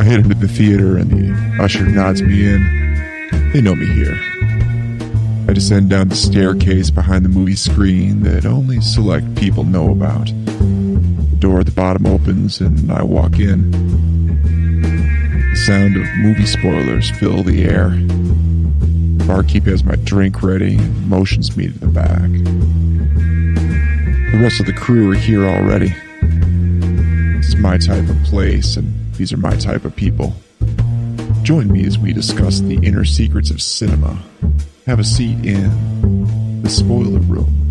head into the theater and the usher nods me in. They know me here. I descend down the staircase behind the movie screen that only select people know about. The door at the bottom opens and I walk in. The sound of movie spoilers fill the air. The barkeep has my drink ready and motions me to the back. The rest of the crew are here already. This is my type of place, and these are my type of people. Join me as we discuss the inner secrets of cinema. Have a seat in the spoiler room.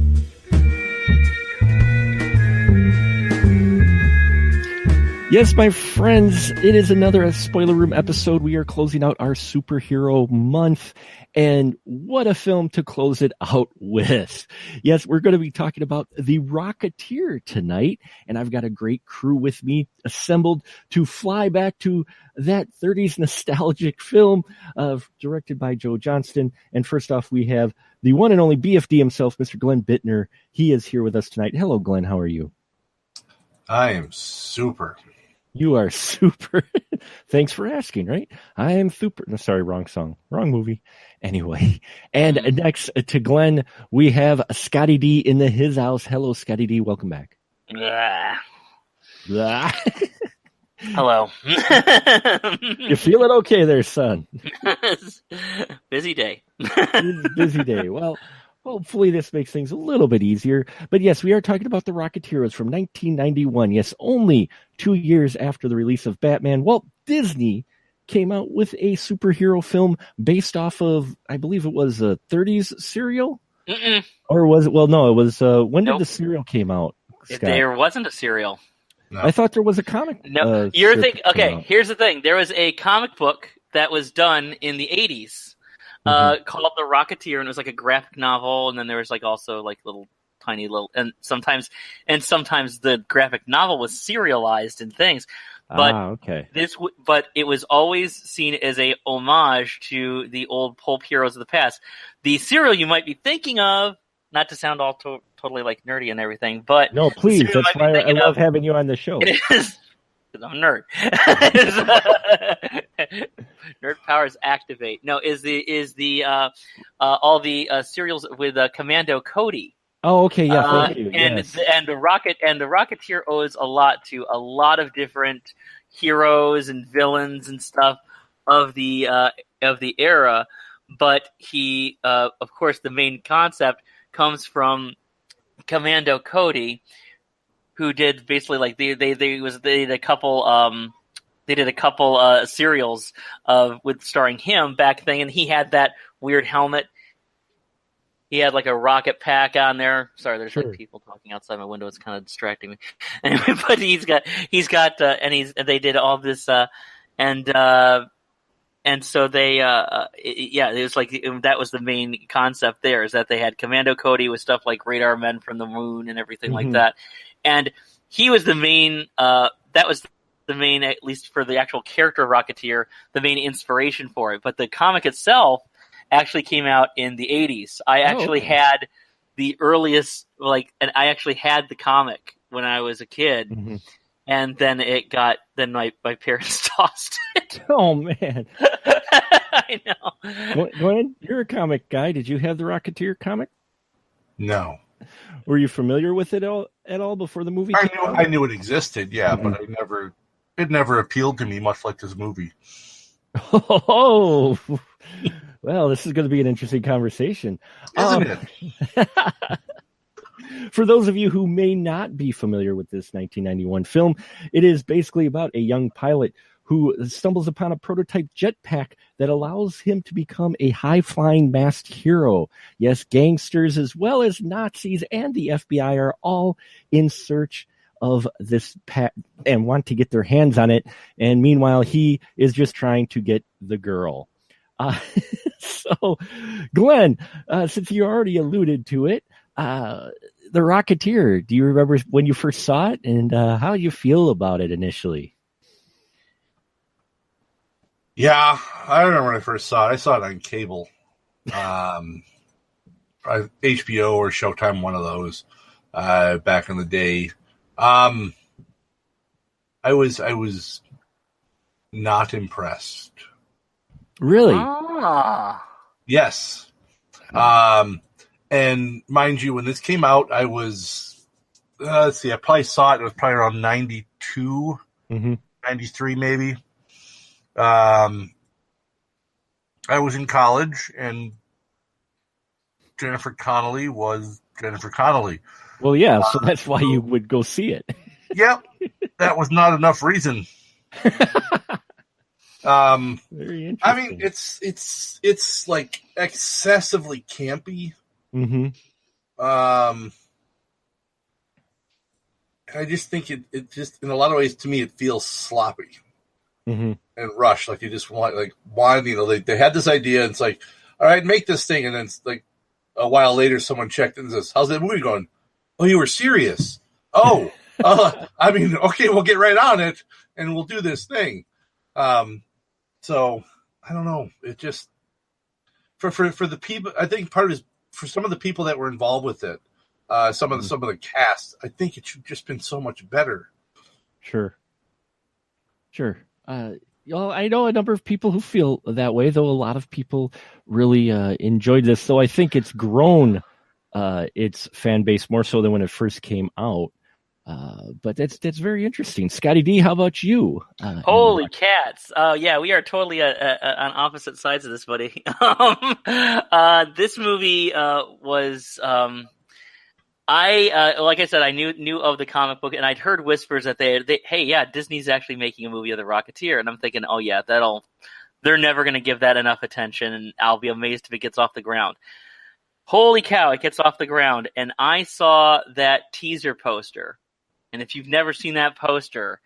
Yes, my friends, it is another Spoiler Room episode. We are closing out our superhero month, and what a film to close it out with. Yes, we're going to be talking about The Rocketeer tonight, and I've got a great crew with me assembled to fly back to that 30s nostalgic film directed by Joe Johnston. And first off, we have the one and only BFD himself, Mr. Glenn Bittner. He is here with us tonight. Hello, Glenn. How are you? I am super. You are super. Thanks for asking, right? I am super. No, sorry, wrong song. Wrong movie. Anyway, and next to Glenn, we have Scotty D in his house. Hello, Scotty D. Welcome back. Hello. You feeling okay there, son? Busy day. Busy day. Well, hopefully this makes things a little bit easier. But yes, we are talking about The Rocketeer from 1991. Yes, only 2 years after the release of Batman. Walt Disney came out with a superhero film based off of, I believe it was a 30s serial? Mm-mm. Or was it? Well, no, it was, when Nope. did the serial came out, Scott? There wasn't a serial. No. I thought there was a comic. No, you're thinking, okay, here's the thing. There was a comic book that was done in the 80s. Called The Rocketeer, and it was like a graphic novel, and then there was like also like tiny little, and sometimes the graphic novel was serialized and things. But okay. But it was always seen as a homage to the old pulp heroes of the past. The serial you might be thinking of, not to sound all totally like nerdy and everything, but No, please. That's why I love having you on the show. It is. I'm a nerd. Nerd powers activate. No, is all the serials with Commando Cody. Oh, okay, yeah, thank you. And yes. the Rocketeer owes a lot to a lot of different heroes and villains and stuff of the era, but he of course the main concept comes from Commando Cody, who did basically like they did a couple serials with starring him back then, and he had that weird helmet. He had like a rocket pack on there. Sorry, there's like people talking outside my window. It's kind of distracting me. Anyway, but they did all this and so they it was like that was the main concept there, is that they had Commando Cody with stuff like Radar Men from the Moon and everything like that. And he was the main, that was the main, at least for the actual character of Rocketeer, the main inspiration for it. But the comic itself actually came out in the 80s. I actually had the earliest, and I actually had the comic when I was a kid. Mm-hmm. And then my parents tossed it. Oh, man. I know. Glenn, you're a comic guy. Did you have the Rocketeer comic? No. Were you familiar with it at all before the movie came out? I knew it existed, yeah, but it never appealed to me, much like this movie. Oh, well, this is going to be an interesting conversation. Isn't it? For those of you who may not be familiar with this 1991 film, it is basically about a young pilot who stumbles upon a prototype jetpack that allows him to become a high-flying masked hero. Yes, gangsters as well as Nazis and the FBI are all in search of this and want to get their hands on it. And meanwhile, he is just trying to get the girl. So, Glenn, since you already alluded to it, The Rocketeer, do you remember when you first saw it, and how did you feel about it initially? Yeah, I remember when I first saw it. I saw it on cable, HBO or Showtime, one of those, back in the day. I was not impressed. Really? Yes. And mind you, when this came out, I was, let's see, I probably saw it. It was probably around 92, 93 maybe. I was in college, and Jennifer Connelly was Jennifer Connelly. Well, yeah, so that's why you would go see it. Yep. That was not enough reason. Very interesting. I mean, it's like excessively campy. I just think it just, in a lot of ways, to me, it feels sloppy and rushed. Like you just want, they had this idea, and it's like, all right, make this thing, and then it's like a while later, someone checked in and says, "How's that movie going?" "Oh, you were serious." "Oh, I mean, okay, we'll get right on it, and we'll do this thing." So I don't know. It just for the people, I think part of it is for some of the people that were involved with it, some of the cast. I think it should have just been so much better. Sure. I know a number of people who feel that way, though a lot of people really enjoyed this. So I think it's grown its fan base more so than when it first came out. But that's very interesting. Scotty D, how about you? Holy cats! Yeah, we are totally on opposite sides of this, buddy. This movie was. Like I said, I knew of the comic book, and I'd heard whispers that hey, Disney's actually making a movie of the Rocketeer, and I'm thinking, oh yeah, they're never going to give that enough attention, and I'll be amazed if it gets off the ground. Holy cow, it gets off the ground, and I saw that teaser poster, and if you've never seen that poster,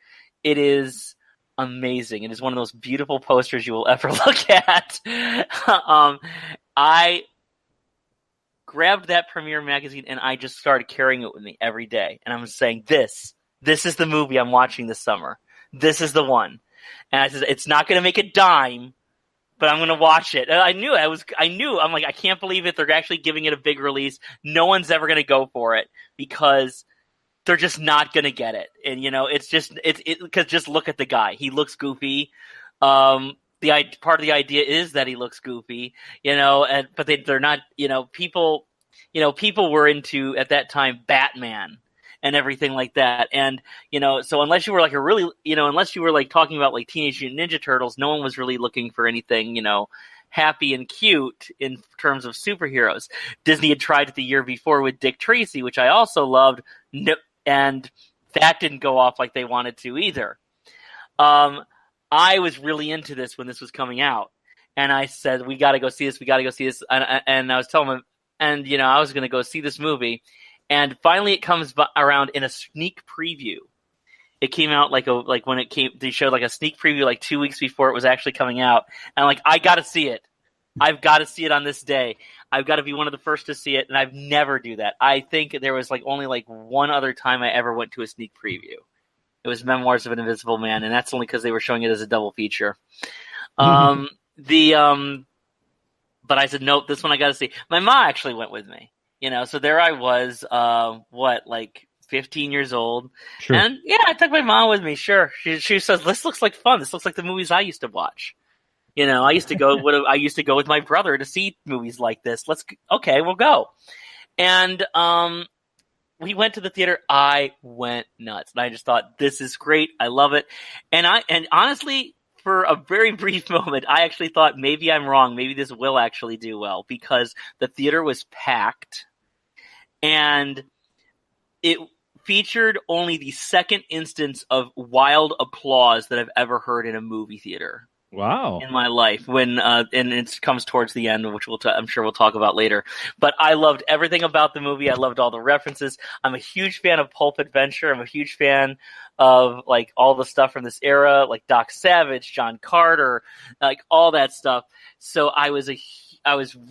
it is amazing. It is one of those beautiful posters you will ever look at. I grabbed that Premiere magazine and I just started carrying it with me every day. And I'm saying, this is the movie I'm watching this summer. This is the one. And I said, it's not going to make a dime, but I'm going to watch it. And I knew. I'm like, I can't believe it. They're actually giving it a big release. No one's ever going to go for it because they're just not going to get it. And, it's just, because just look at the guy. He looks goofy. Part of the idea is that he looks goofy, but they're not, people were into, at that time, Batman and everything like that. And, so unless you were like unless you were like talking about like Teenage Mutant Ninja Turtles, no one was really looking for anything, happy and cute in terms of superheroes. Disney had tried it the year before with Dick Tracy, which I also loved. And that didn't go off like they wanted to either. I was really into this when this was coming out, and I said, we got to go see this. And I was telling him, and, I was going to go see this movie. And finally it comes around in a sneak preview. It came out they showed like a sneak preview like 2 weeks before it was actually coming out. And I'm like, I got to see it. I've got to see it on this day. I've got to be one of the first to see it. And I've never do that. I think there was only one other time I ever went to a sneak preview. It was Memoirs of an Invisible Man, and that's only because they were showing it as a double feature. But I said, nope, this one I got to see. My mom actually went with me, so there I was, 15 years old. Sure. And yeah, I took my mom with me. Sure. She says, this looks like fun. This looks like the movies I used to watch. I used to go with my brother to see movies like this. Okay, we'll go. And, we went to the theater. I went nuts. And I just thought, this is great. I love it. And honestly, for a very brief moment, I actually thought maybe I'm wrong. Maybe this will actually do well, because the theater was packed and it featured only the second instance of wild applause that I've ever heard in a movie theater. Wow. In my life, when and it comes towards the end, which I'm sure we'll talk about later. But I loved everything about the movie. I loved all the references. I'm a huge fan of pulp adventure. I'm a huge fan of all the stuff from this era, like Doc Savage, John Carter, all that stuff. So I was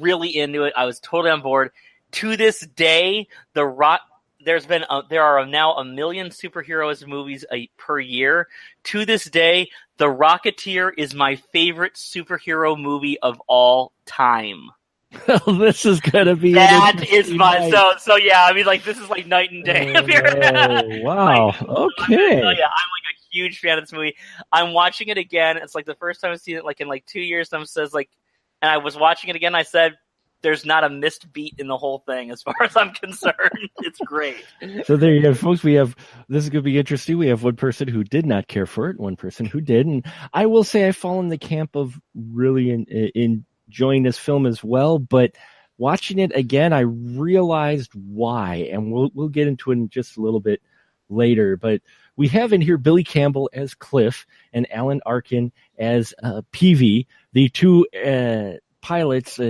really into it. I was totally on board. To this day, there are now 1 million superheroes movies per year. To this day, The Rocketeer is my favorite superhero movie of all time. Well, this is gonna be that is my so yeah. I mean, this is like night and day. Oh, wow. Okay. I'm a huge fan of this movie. I'm watching it again. It's like the first time I've seen it like in like 2 years. And I was watching it again. I said, there's not a missed beat in the whole thing as far as I'm concerned. It's great. So there you have, folks. This is going to be interesting. We have one person who did not care for it, one person who did. And I will say I fall in the camp of really enjoying this film as well. But watching it again, I realized why. And we'll get into it in just a little bit later. But we have in here Billy Campbell as Cliff and Alan Arkin as PV, the two pilots,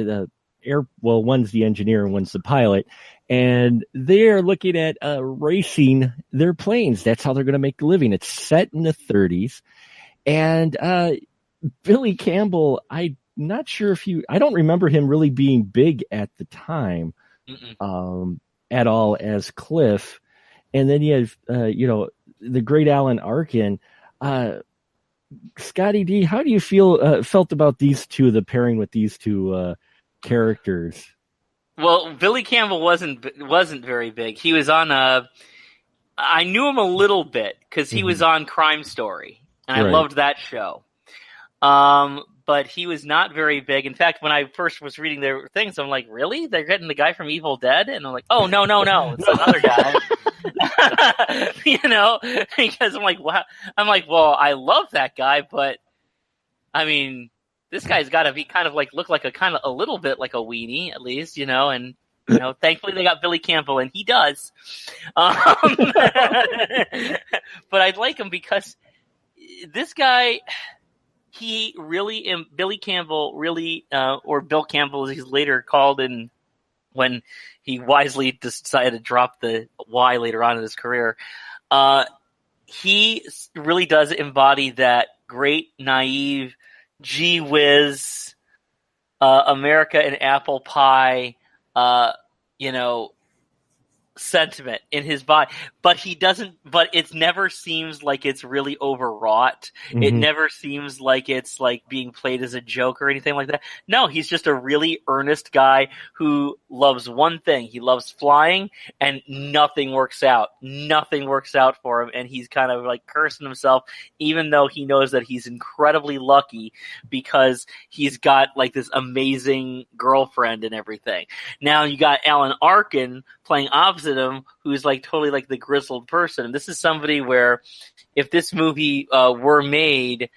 one's the engineer and one's the pilot, and they're looking at racing their planes. That's how they're going to make a living. It's set in the 30s, and Billy Campbell, I'm not sure I don't remember him really being big at the time at all as Cliff. And then you have, the great Alan Arkin. Scotty D, how do you felt about these two, the pairing with these two characters? Well, Billy Campbell wasn't very big. He was on I knew him a little bit because he was on Crime Story, and I loved that show. But he was not very big. In fact, when I first was reading their things, I'm like, really? They're getting the guy from Evil Dead? And I'm like, oh, no, it's another guy. Because I'm like, wow. I'm like, well, I love that guy, but I mean, this guy's got to be kind of like look like a little bit like a weenie at least, and thankfully they got Billy Campbell, and he does. But I like him because this guy, Billy Campbell really, or Bill Campbell as he's later called in when he wisely decided to drop the Y later on in his career. He really does embody that great, naive, gee whiz, America and apple pie, sentiment in his body, but it never seems like it's really overwrought. It never seems like it's like being played as a joke or anything like that. No, he's just a really earnest guy who loves one thing. He loves flying, and nothing works out for him, and he's kind of like cursing himself, even though he knows that he's incredibly lucky because he's got like this amazing girlfriend and everything. Now you got Alan Arkin playing opposite him, who's like totally like the grizzled person. And this is somebody where if this movie were made,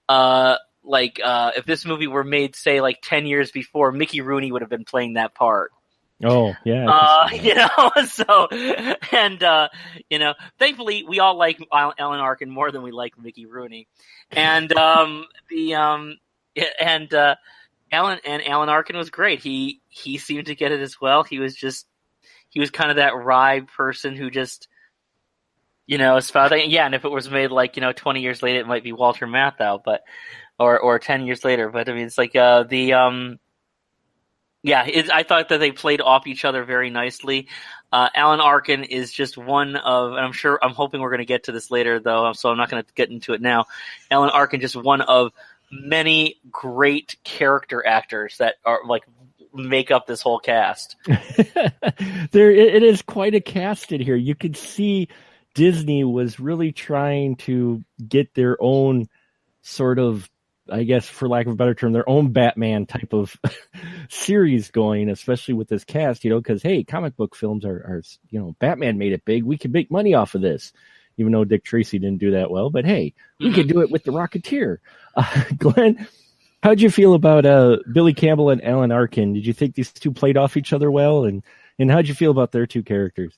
if this movie were made, say, like 10 years before, Mickey Rooney would have been playing that part. Oh, yeah. Thankfully we all like Alan Arkin more than we like Mickey Rooney. And Alan Arkin was great. He seemed to get it as well. He was kind of that wry person who just, spouting. Yeah, and if it was made like 20 years later, it might be Walter Matthau, but or 10 years later. But I mean, it's like I thought that they played off each other very nicely. Alan Arkin is just one of, and I'm hoping we're going to get to this later, though, so I'm not going to get into it now. Alan Arkin, just one of many great character actors that are like make up this whole cast. It is quite a cast in here. You could see Disney was really trying to get their own sort of, I guess, for lack of a better term, their own Batman type of series going, especially with this cast, because, hey, comic book films are, Batman made it big. We can make money off of this, even though Dick Tracy didn't do that well. But, hey, we could do it with the Rocketeer. Glenn, how'd you feel about Billy Campbell and Alan Arkin? Did you think these two played off each other well? And how'd you feel about their two characters?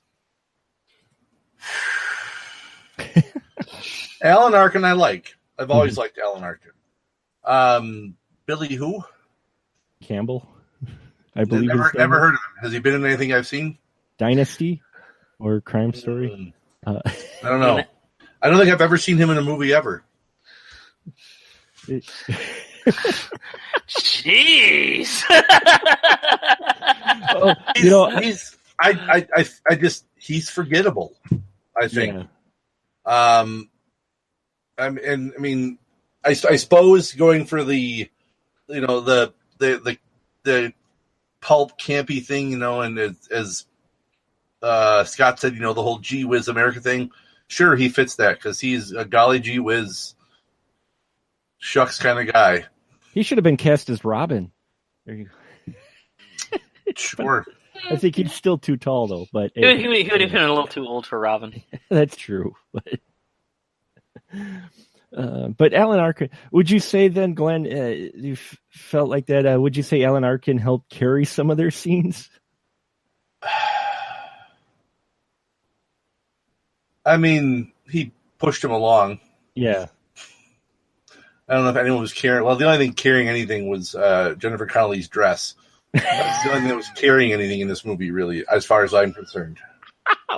Alan Arkin I like. I've always liked Alan Arkin. Billy who? Campbell, I believe. Never heard of him. Has he been in anything I've seen? Dynasty or Crime Story? I don't know. I don't think I've ever seen him in a movie ever. Jeez. He's forgettable, I think. Yeah. I suppose going for the pulp campy thing, and as Scott said, the whole gee whiz America thing, sure, he fits that because he's a golly gee whiz, shucks kind of guy. He should have been cast as Robin. There you go. Sure. I think he's still too tall, though. But he would have been a little too old for Robin. That's true. But Alan Arkin, would you say then, Glenn, you felt like that? Would you say Alan Arkin helped carry some of their scenes? I mean, he pushed him along. Yeah. I don't know if anyone was carrying. Well, the only thing carrying anything was Jennifer Connelly's dress. That's the only thing that was carrying anything in this movie, really, as far as I'm concerned.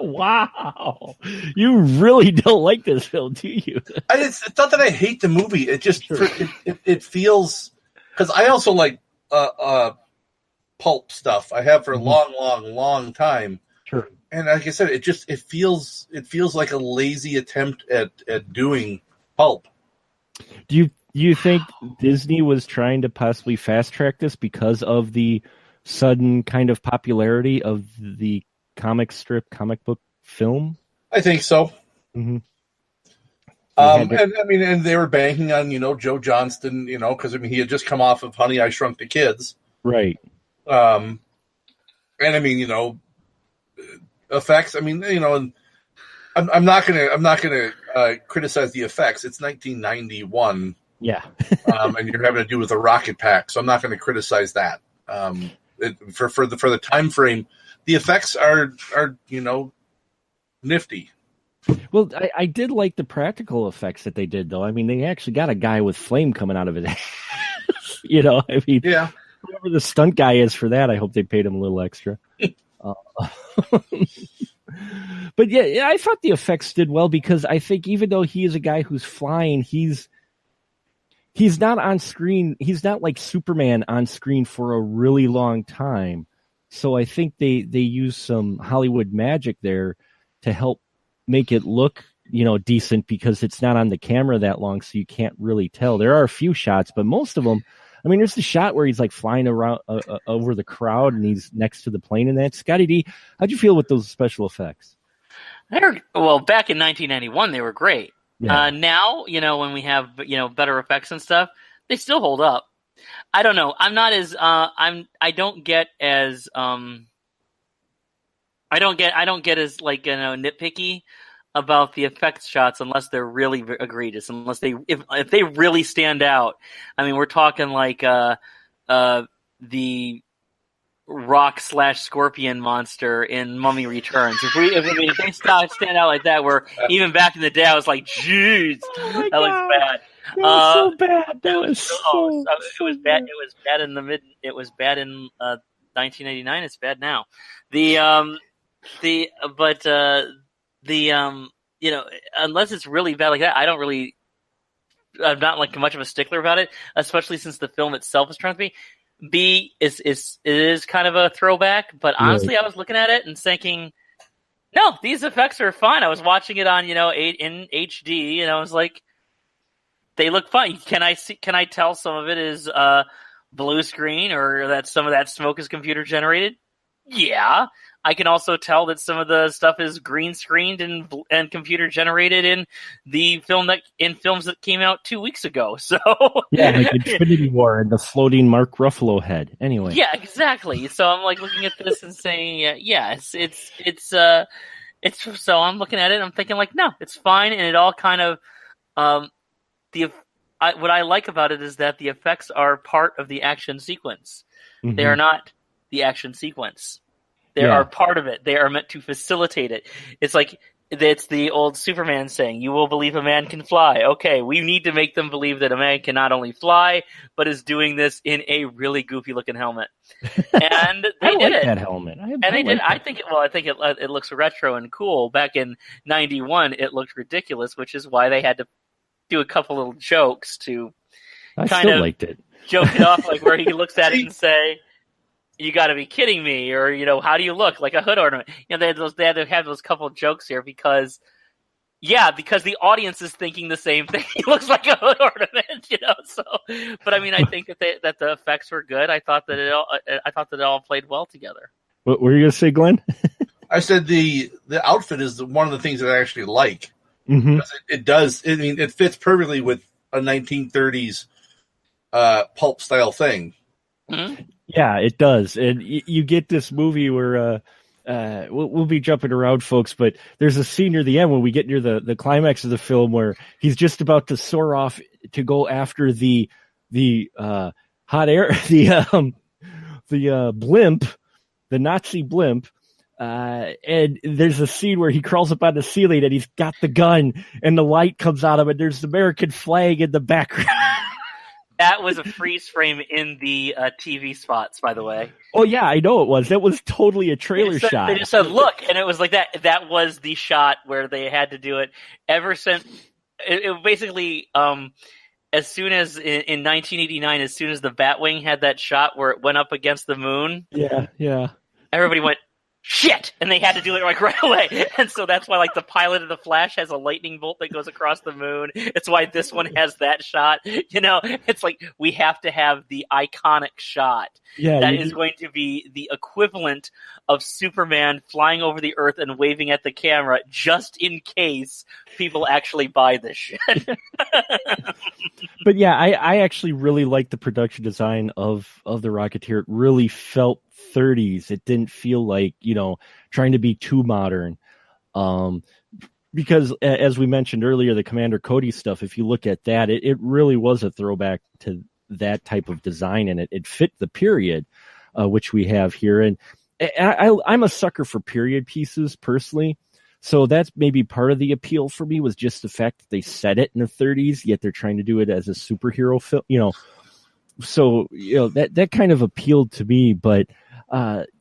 Wow, you really don't like this film, do you? It's not that I hate the movie. It just it feels, because I also like pulp stuff. I have for a long time. Sure. And like I said, it feels like a lazy attempt at doing pulp. Do you think Disney was trying to possibly fast track this because of the sudden kind of popularity of the comic book film? I think so. Mm-hmm. And they were banking on, Joe Johnston, because he had just come off of Honey, I Shrunk the Kids. Right. And effects. And I'm not gonna criticize the effects. It's 1991. Yeah. And you're having to do with a rocket pack, so I'm not going to criticize that. For the time frame, the effects are nifty. Well, I did like the practical effects that they did, though. I mean, they actually got a guy with flame coming out of his ass. Yeah. Whoever the stunt guy is for that, I hope they paid him a little extra. But yeah, I thought the effects did well because I think even though he is a guy who's flying, he's not on screen. He's not like Superman on screen for a really long time. So I think they use some Hollywood magic there to help make it look, decent because it's not on the camera that long, so you can't really tell. There are a few shots, but most of them, there's the shot where he's like flying around over the crowd and he's next to the plane and that. Scotty D, how'd you feel with those special effects? Well, back in 1991, they were great. Yeah. Now, when we have, better effects and stuff, they still hold up. I don't know. I'm not as I don't get as like nitpicky about the effects shots unless they're really egregious, unless if they really stand out. We're talking like the rock/scorpion monster in Mummy Returns. If they stand out like that, where even back in the day I was like, jeez, that looks bad. That was so bad. It was bad. It was bad in the mid. It was bad in 1989. It's bad now. Unless it's really bad like that, I'm not like much of a stickler about it, especially since the film itself is trying to be. It is kind of a throwback, but honestly, I was looking at it and thinking, no, these effects are fine. I was watching it on, in HD, and I was like, they look fine. Can I tell some of it is blue screen or that some of that smoke is computer generated? Yeah. I can also tell that some of the stuff is green screened and computer generated in films that came out 2 weeks ago. So yeah, like Infinity War and the floating Mark Ruffalo head. Anyway, yeah, exactly. So I'm like looking at this and saying, it's so I'm looking at it and I'm thinking like, no, it's fine, and it all kind of what I like about it is that the effects are part of the action sequence. Mm-hmm. They are not the action sequence. They are part of it. They are meant to facilitate it. It's like it's the old Superman saying, "You will believe a man can fly." Okay, we need to make them believe that a man can not only fly, but is doing this in a really goofy-looking helmet. And they did it. That helmet. They did. I think it looks retro and cool. Back in '91, it looked ridiculous, which is why they had to do a couple little jokes to liked it. Joke it off, like where he looks at it and say, "You got to be kidding me," or "How do you look like a hood ornament?" They had to have those couple of jokes here because the audience is thinking the same thing. He looks like a hood ornament, So, but I think that the effects were good. I thought that it all played well together. What were you gonna say, Glenn? I said the outfit is one of the things that I actually like. Mm-hmm. It does. I mean, it fits perfectly with a 1930s pulp style thing. Mm-hmm. Yeah, it does. And you get this movie where we'll be jumping around, folks, but there's a scene near the end when we get near the climax of the film where he's just about to soar off to go after the hot air, the blimp, the Nazi blimp. And there's a scene where he crawls up on the ceiling and he's got the gun and the light comes out of it. There's the American flag in the background. That was a freeze frame in the TV spots, by the way. Oh yeah, I know it was. That was totally a trailer shot. They just said, "Look," and it was like that. That was the shot where they had to do it. Ever since it basically, as soon as in 1989, as soon as the Batwing had that shot where it went up against the moon, yeah, everybody went, shit, and they had to do it like right away. And so that's why like the pilot of the Flash has a lightning bolt that goes across the moon. It's why this one has that shot. You know, it's like we have to have the iconic shot. Yeah, that is going to be the equivalent of Superman flying over the earth and waving at the camera, just in case people actually buy this shit. But yeah, I actually really like the production design of the Rocketeer. It really felt 30s. It didn't feel like, you know, trying to be too modern. Because as we mentioned earlier, the Commander Cody stuff, if you look at that, it really was a throwback to that type of design, and it fit the period, which we have here. And I'm a sucker for period pieces personally. So that's maybe part of the appeal for me, was just the fact that they set it in the 30s, yet they're trying to do it as a superhero film, you know. So, you know, that kind of appealed to me, but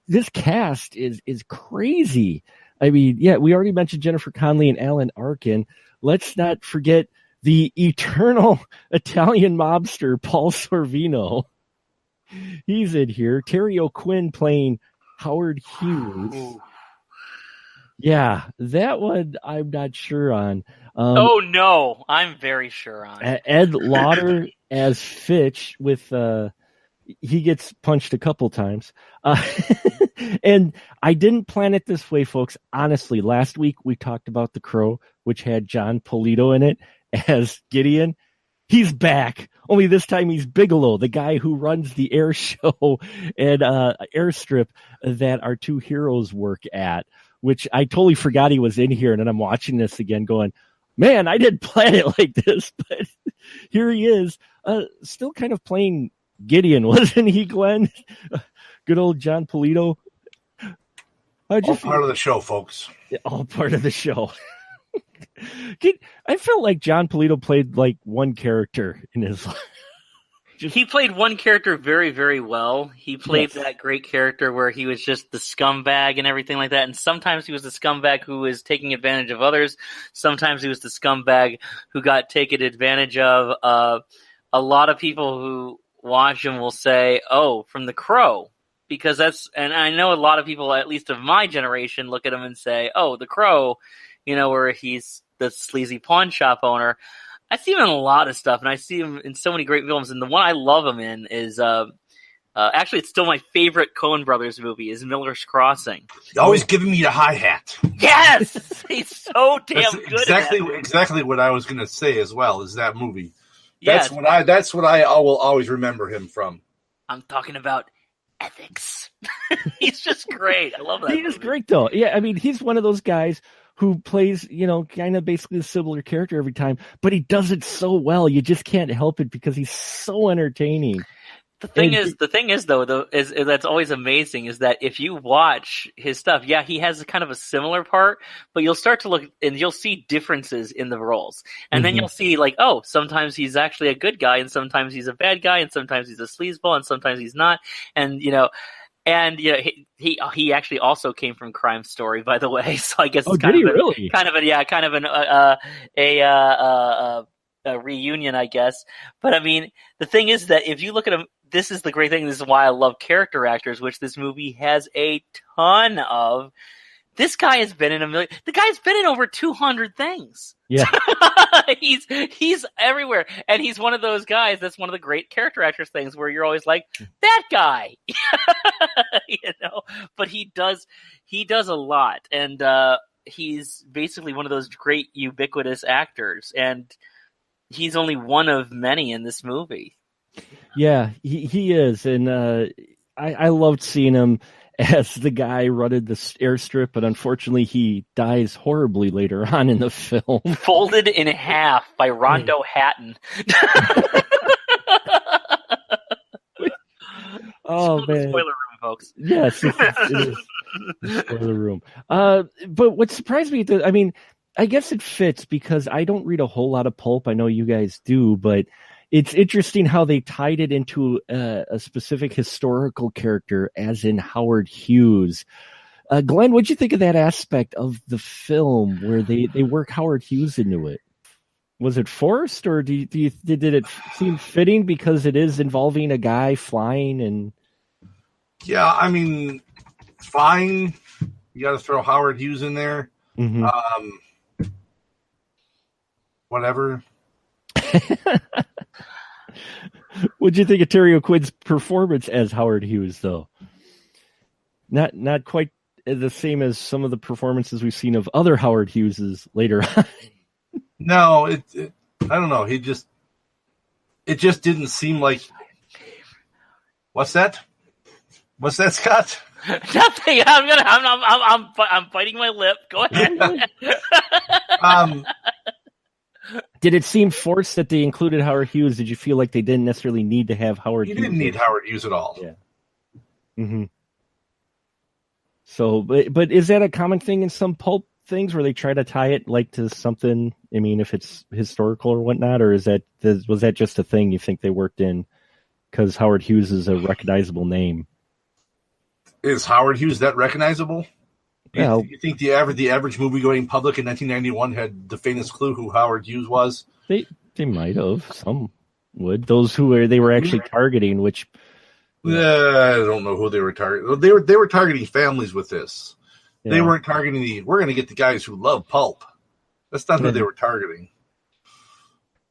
this cast is crazy. I mean, yeah, we already mentioned Jennifer Connelly and Alan Arkin. Let's not forget the eternal Italian mobster, Paul Sorvino. He's in here. Terry O'Quinn playing Howard Hughes. Ooh. Yeah, that one I'm not sure on. Oh, no, I'm very sure on. Ed Lauder as Fitch with... he gets punched a couple times. And I didn't plan it this way, folks. Honestly, last week we talked about The Crow, which had John Polito in it as Gideon. He's back. Only this time he's Bigelow, the guy who runs the air show and airstrip that our two heroes work at, which I totally forgot he was in here. And then I'm watching this again going, man, I didn't plan it like this. But here he is, still kind of playing Gideon, wasn't he, Glenn? Good old John Polito. All part of the show, folks. All part of the show. I felt like John Polito played like one character in his life. He played one character very, very well. He played that great character where he was just the scumbag and everything like that. And sometimes he was the scumbag who was taking advantage of others. Sometimes he was the scumbag who got taken advantage of. A lot of people who watch him will say, oh, from The Crow. Because and I know a lot of people, at least of my generation, look at him and say, oh, The Crow, you know, where he's the sleazy pawn shop owner. I see him in a lot of stuff, and I see him in so many great films. And the one I love him in is, actually, it's still my favorite Coen Brothers movie, is Miller's Crossing. You're always giving me the hi-hat. Yes! He's so damn good exactly what I was going to say as well, is that movie. Yes. That's what I will always remember him from. I'm talking about ethics. He's just great. I love that He is great, though. Yeah, I mean, he's one of those guys who plays, you know, kind of basically a similar character every time, but he does it so well. You just can't help it because he's so entertaining. The thing is, that's always amazing is that if you watch his stuff, yeah, he has kind of a similar part, but you'll start to look and you'll see differences in the roles. And then you'll see like, oh, sometimes he's actually a good guy and sometimes he's a bad guy and sometimes he's a sleazeball and sometimes he's not. And, you know, he actually also came from Crime Story, by the way. So I guess it's a reunion, I guess. But I mean, the thing is that if you look at him, this is the great thing. This is why I love character actors, which this movie has a ton of. This guy has been in the guy's been in over 200 things. Yeah. he's everywhere. And he's one of those guys that's one of the great character actors things where you're always like, that guy. You know, but he does a lot. And he's basically one of those great ubiquitous actors, and he's only one of many in this movie. Yeah, he is, and I loved seeing him as the guy running the airstrip, but unfortunately he dies horribly later on in the film. Folded in half by Rondo Hatton. Oh man! Spoiler room, folks. Yes, it is. Spoiler room. But what surprised me, I mean, I guess it fits because I don't read a whole lot of pulp. I know you guys do, but it's interesting how they tied it into a specific historical character, as in Howard Hughes. Glenn, what'd you think of that aspect of the film where they work Howard Hughes into it? Was it forced, or did it seem fitting because it is involving a guy flying and? Yeah, I mean, fine. You got to throw Howard Hughes in there. Mm-hmm. Whatever. What'd you think of Terry O'Quinn's performance as Howard Hughes, though? Not quite the same as some of the performances we've seen of other Howard Hugheses later on. No, I don't know. It just didn't seem like. What's that? What's that, Scott? Nothing. I'm biting my lip. Go ahead. Did it seem forced that they included Howard Hughes? Did you feel like they didn't necessarily need to have Howard Hughes? You didn't need Howard Hughes at all. Yeah. Mm-hmm. So, but is that a common thing in some pulp things where they try to tie it like to something? I mean, if it's historical or whatnot, or was that just a thing you think they worked in because Howard Hughes is a recognizable name? Is Howard Hughes that recognizable? Yeah. You think the average movie-going public in 1991 had the faintest clue who Howard Hughes was? They might have. Some would. Those they were actually targeting, which. I don't know who they were targeting. They were targeting families with this. Yeah. They weren't targeting we're going to get the guys who love pulp. That's not who they were targeting.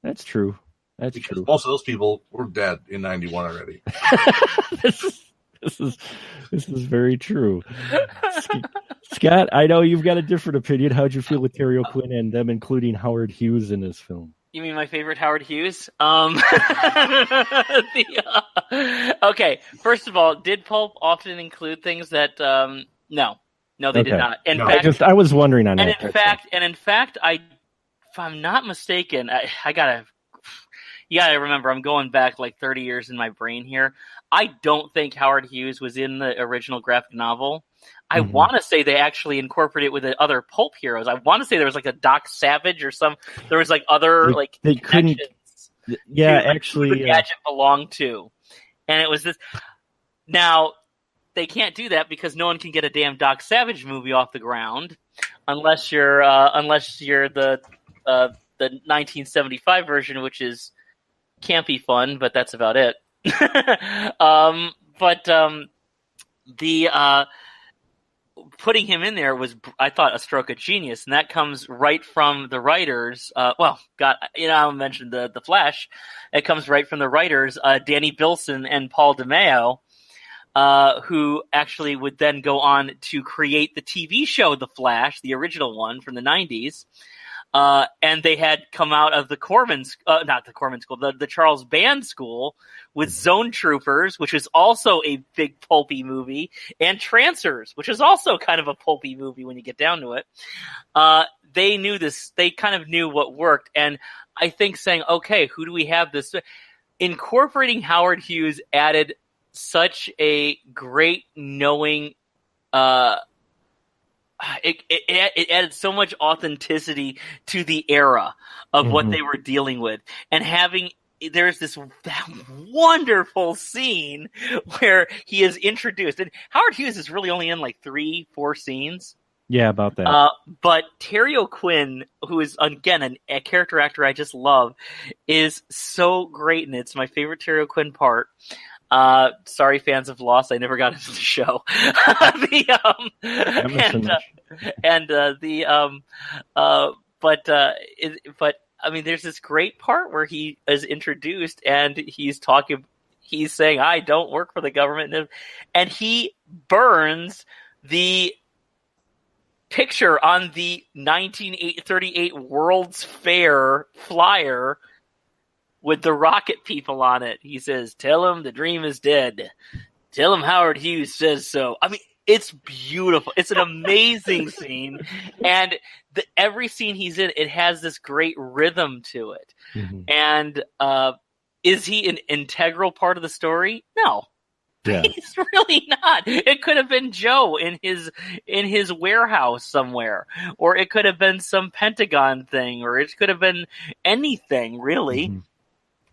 That's true. That's true. Most of those people were dead in 91 already. This is very true. Scott, I know you've got a different opinion. How'd you feel with Terry O'Quinn and them including Howard Hughes in this film? You mean my favorite Howard Hughes? Okay, first of all, did pulp often include things that no, they did not. In fact, I was wondering on that. And in fact, if I'm not mistaken, you gotta remember, I'm going back like 30 years in my brain here. I don't think Howard Hughes was in the original graphic novel. I want to say they actually incorporated it with the other pulp heroes. I want to say there was like a Doc Savage or there was like other they couldn't. Yeah, actually, the Gadget belonged to, and it was this. Now they can't do that because no one can get a damn Doc Savage movie off the ground unless you're the 1975 version, which is campy fun, but that's about it. Putting him in there was, I thought, a stroke of genius, and that comes right from the writers. I mentioned the Flash. It comes right from the writers, Danny Bilson and Paul DeMeo, who actually would then go on to create the TV show The Flash, the original one from the 90s. And they had come out of the the Charles Band School with Zone Troopers, which is also a big pulpy movie, and Trancers, which is also kind of a pulpy movie when you get down to it. They knew this. They kind of knew what worked. And I think saying, okay, who do we have this? Incorporating Howard Hughes added such a great knowing it added so much authenticity to the era of what they were dealing with. And there's this wonderful scene where he is introduced. And Howard Hughes is really only in like 3-4 scenes. Yeah, about that. But Terry O'Quinn, who is, again, a character actor I just love, is so great. And it's my favorite Terry O'Quinn part. Sorry, fans of Lost, I never got into the show. But I mean, there's this great part where he is introduced and he's saying, "I don't work for the government," and he burns the picture on the 1938 World's Fair flyer with the rocket people on it. He says, "Tell him the dream is dead. Tell him Howard Hughes says so." I mean, it's beautiful. It's an amazing scene. And every scene he's in, it has this great rhythm to it. Mm-hmm. And is he an integral part of the story? No. Yeah. He's really not. It could have been Joe in his warehouse somewhere, or it could have been some Pentagon thing, or it could have been anything, really. Mm-hmm.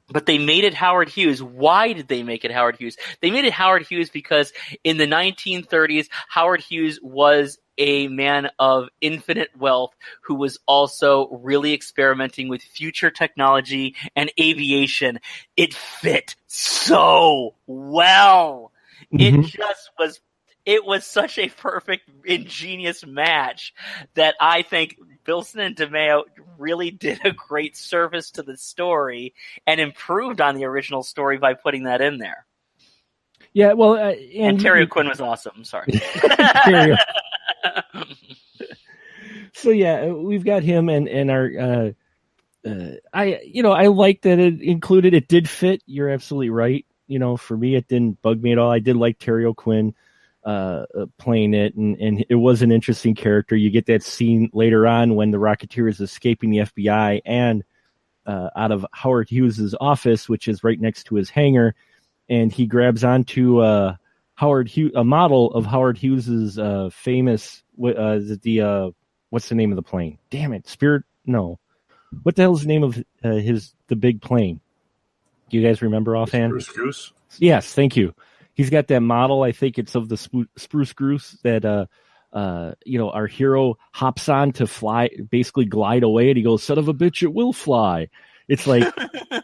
But they made it Howard Hughes. Why did they make it Howard Hughes? They made it Howard Hughes because in the 1930s, Howard Hughes was a man of infinite wealth who was also really experimenting with future technology and aviation. It fit so well. Mm-hmm. It was such a perfect, ingenious match that I think Bilson and DeMeo really did a great service to the story and improved on the original story by putting that in there. Yeah, well, and Terry O'Quinn was awesome. Sorry. So yeah, we've got him and our. I like that it included. It did fit. You're absolutely right. For me, it didn't bug me at all. I did like Terry O'Quinn playing it, and it was an interesting character. You get that scene later on when the Rocketeer is escaping the FBI and out of Howard Hughes' office, which is right next to his hangar, and he grabs onto a model of Howard Hughes' famous what's the name of the plane? Damn it, Spirit? No, what the hell is the name of the big plane? Do you guys remember offhand? Spruce Goose. Yes, thank you. He's got that model. I think it's of the Spruce Goose that our hero hops on to fly, basically glide away, and he goes, "Son of a bitch, it will fly." It's like,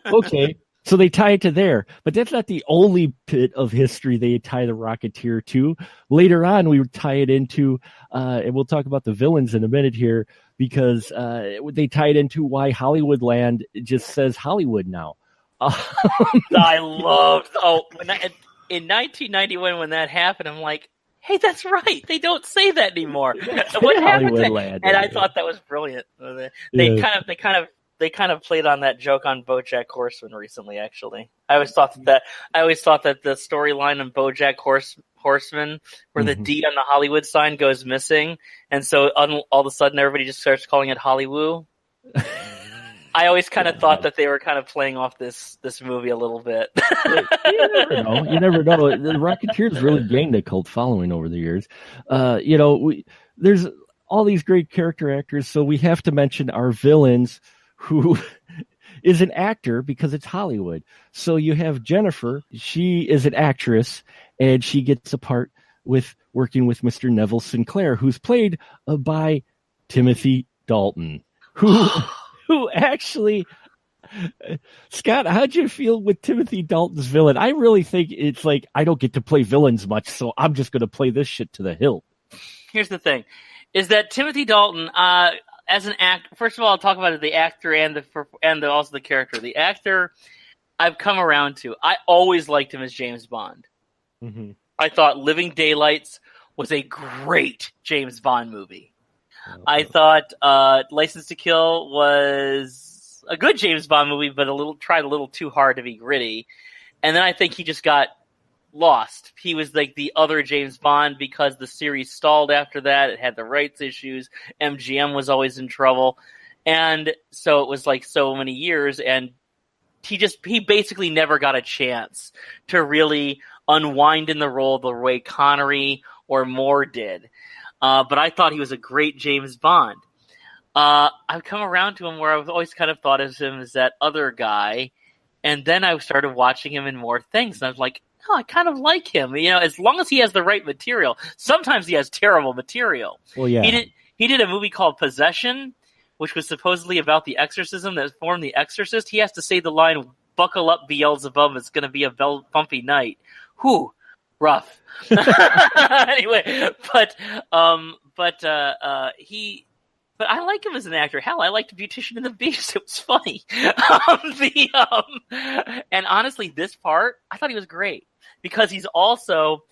okay. So they tie it to there, but that's not the only bit of history they tie the Rocketeer to. Later on, we tie it into, and we'll talk about the villains in a minute here, because they tie it into why Hollywoodland just says Hollywood now. I loved. In 1991 when that happened, I'm like, hey, that's right. They don't say that anymore. What happened? And I thought that was brilliant. They kind of played on that joke on BoJack Horseman recently. Actually, I always thought that the storyline on BoJack Horseman, where the D on the Hollywood sign goes missing, and so all of a sudden everybody just starts calling it Hollywood. I always kind of thought that they were kind of playing off this movie a little bit. You never know. The Rocketeers really gained a cult following over the years. There's all these great character actors, so we have to mention our villains, who is an actor because it's Hollywood. So you have Jennifer. She is an actress, and she gets a part with working with Mr. Neville Sinclair, who's played by Timothy Dalton, who actually, Scott, how'd you feel with Timothy Dalton's villain? I really think it's like, I don't get to play villains much, so I'm just going to play this shit to the hilt. Here's the thing, is that Timothy Dalton, as an actor, first of all, I'll talk about the actor and also the character. The actor, I've come around to. I always liked him as James Bond. Mm-hmm. I thought Living Daylights was a great James Bond movie. I thought License to Kill was a good James Bond movie, but tried a little too hard to be gritty. And then I think he just got lost. He was like the other James Bond because the series stalled after that. It had the rights issues. MGM was always in trouble. And so it was like so many years, and he basically never got a chance to really unwind in the role the way Connery or Moore did. But I thought he was a great James Bond. I've come around to him where I've always kind of thought of him as that other guy. And then I started watching him in more things. And I was like, oh, I kind of like him. As long as he has the right material. Sometimes he has terrible material. Well, yeah. He did a movie called Possession, which was supposedly about the exorcism that formed The Exorcist. He has to say the line, "Buckle up, Beelzebub, it's going to be a bumpy night." Whew. Rough. Anyway, but I like him as an actor. Hell, I liked Beautician and the Beast. It was funny. And honestly, this part, I thought he was great because he's also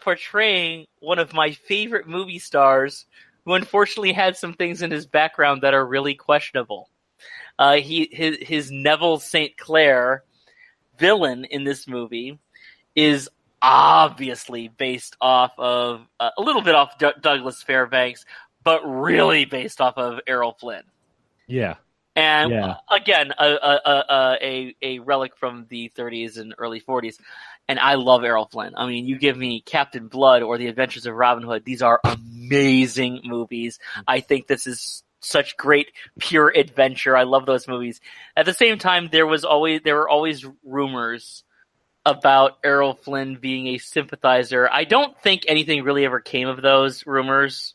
portraying one of my favorite movie stars who unfortunately had some things in his background that are really questionable. His Neville Sinclair villain in this movie is obviously based off of a little bit off Douglas Fairbanks, but really based off of Errol Flynn. Yeah. And again, a relic from the 30s and early 40s. And I love Errol Flynn. I mean, you give me Captain Blood or The Adventures of Robin Hood. These are amazing movies. I think this is such great pure adventure. I love those movies. At the same time, there were always rumors about Errol Flynn being a sympathizer. I don't think anything really ever came of those rumors.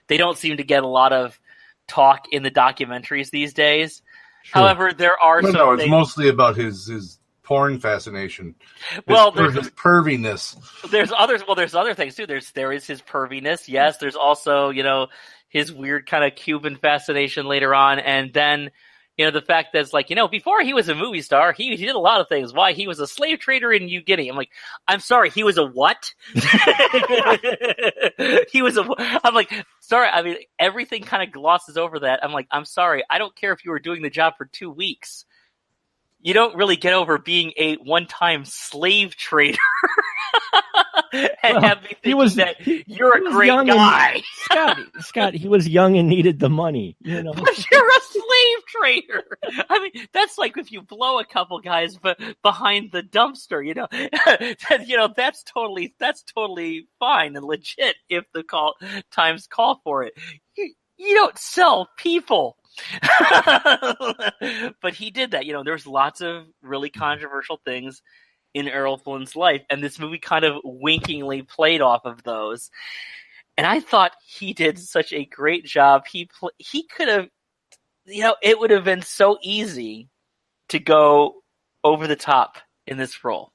They don't seem to get a lot of talk in the documentaries these days. Sure. However, there are some things. It's mostly about his porn fascination. His perviness. There's other things too. There is his perviness. Yes, there's also, his weird kind of Cuban fascination later on, and then the fact that's like, before he was a movie star, he did a lot of things. Why? He was a slave trader in New Guinea. I'm like, I'm sorry, he was a what? I'm like, sorry. I mean, everything kind of glosses over that. I'm like, I'm sorry. I don't care if you were doing the job for 2 weeks. You don't really get over being a one-time slave trader. And have me think that you're a great guy. Scott, he was young and needed the money. But you're a slave trader. I mean, that's like if you blow a couple guys behind the dumpster, that's totally fine and legit if the times call for it. You don't sell people. But he did that. There's lots of really controversial things in Errol Flynn's life, and this movie kind of winkingly played off of those. And I thought he did such a great job. He could have, it would have been so easy to go over the top in this role.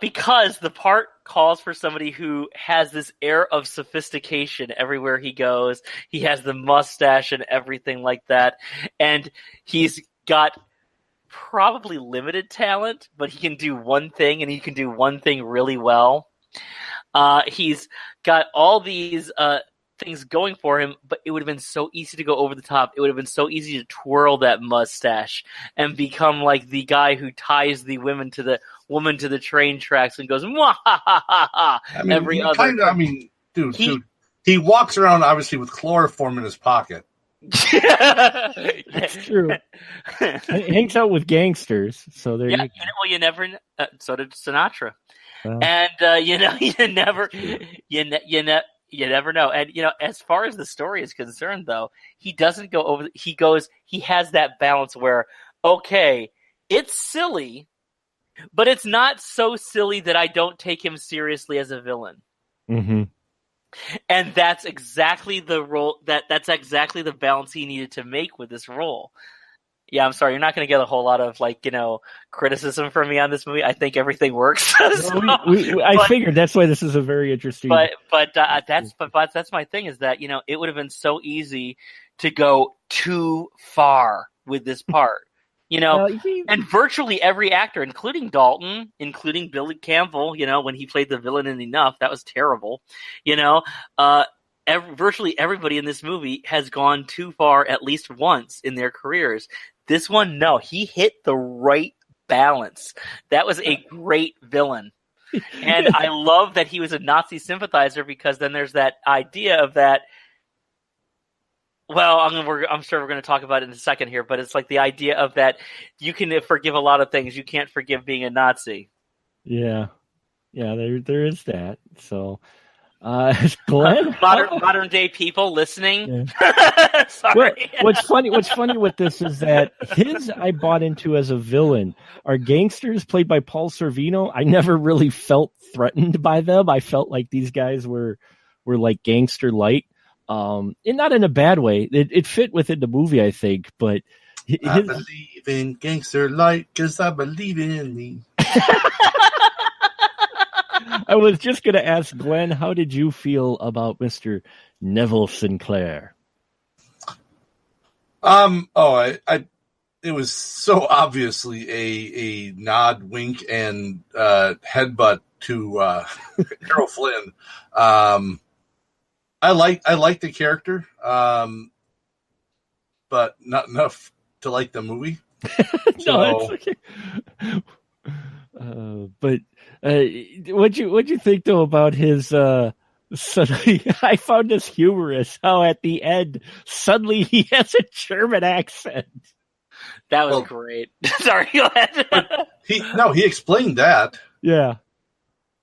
Because the part calls for somebody who has this air of sophistication everywhere he goes. He has the mustache and everything like that. And he's got probably limited talent, but he can do one thing, and he can do one thing really well. He's got all these things going for him, but it would have been so easy to go over the top. It would have been so easy to twirl that mustache and become like the guy who ties the woman to the train tracks and goes, "Mwah, ha, ha, ha, ha." Dude, he walks around obviously with chloroform in his pocket. That's true. He hangs out with gangsters, so there. Yeah, you never. So did Sinatra, and you never know. And as far as the story is concerned, though, he doesn't go over. He has that balance where, okay, it's silly, but it's not so silly that I don't take him seriously as a villain. Mm-hmm. And that's exactly the role. That's exactly the balance he needed to make with this role. Yeah, I'm sorry, you're not going to get a whole lot of criticism from me on this movie. I think everything works. I figured that's why this is a very interesting. But that's my thing is that it would have been so easy to go too far with this part. And virtually every actor, including Dalton, including Billy Campbell, when he played the villain in Enough, that was terrible. Virtually everybody in this movie has gone too far at least once in their careers. This one, no, he hit the right balance. That was a great villain. And I love that he was a Nazi sympathizer, because then there's that idea of that. Well, I'm sure we're going to talk about it in a second here, but it's like the idea of that you can forgive a lot of things. You can't forgive being a Nazi. Yeah, there is that. So, Glenn, modern day people listening. Yeah. Sorry. What's funny with this is that I bought into as a villain are gangsters played by Paul Sorvino. I never really felt threatened by them. I felt like these guys were like gangster light. And not in a bad way. It fit within the movie, I think. But I believe in gangster light because I believe in me. I was just going to ask Glenn, how did you feel about Mr. Neville Sinclair? It was so obviously a nod, wink, and headbutt to Errol Flynn. I like the character, but not enough to like the movie. No, it's okay. But what'd you think though about his suddenly? I found this humorous how at the end suddenly he has a German accent. That was great. Sorry, go ahead. He explained that. Yeah,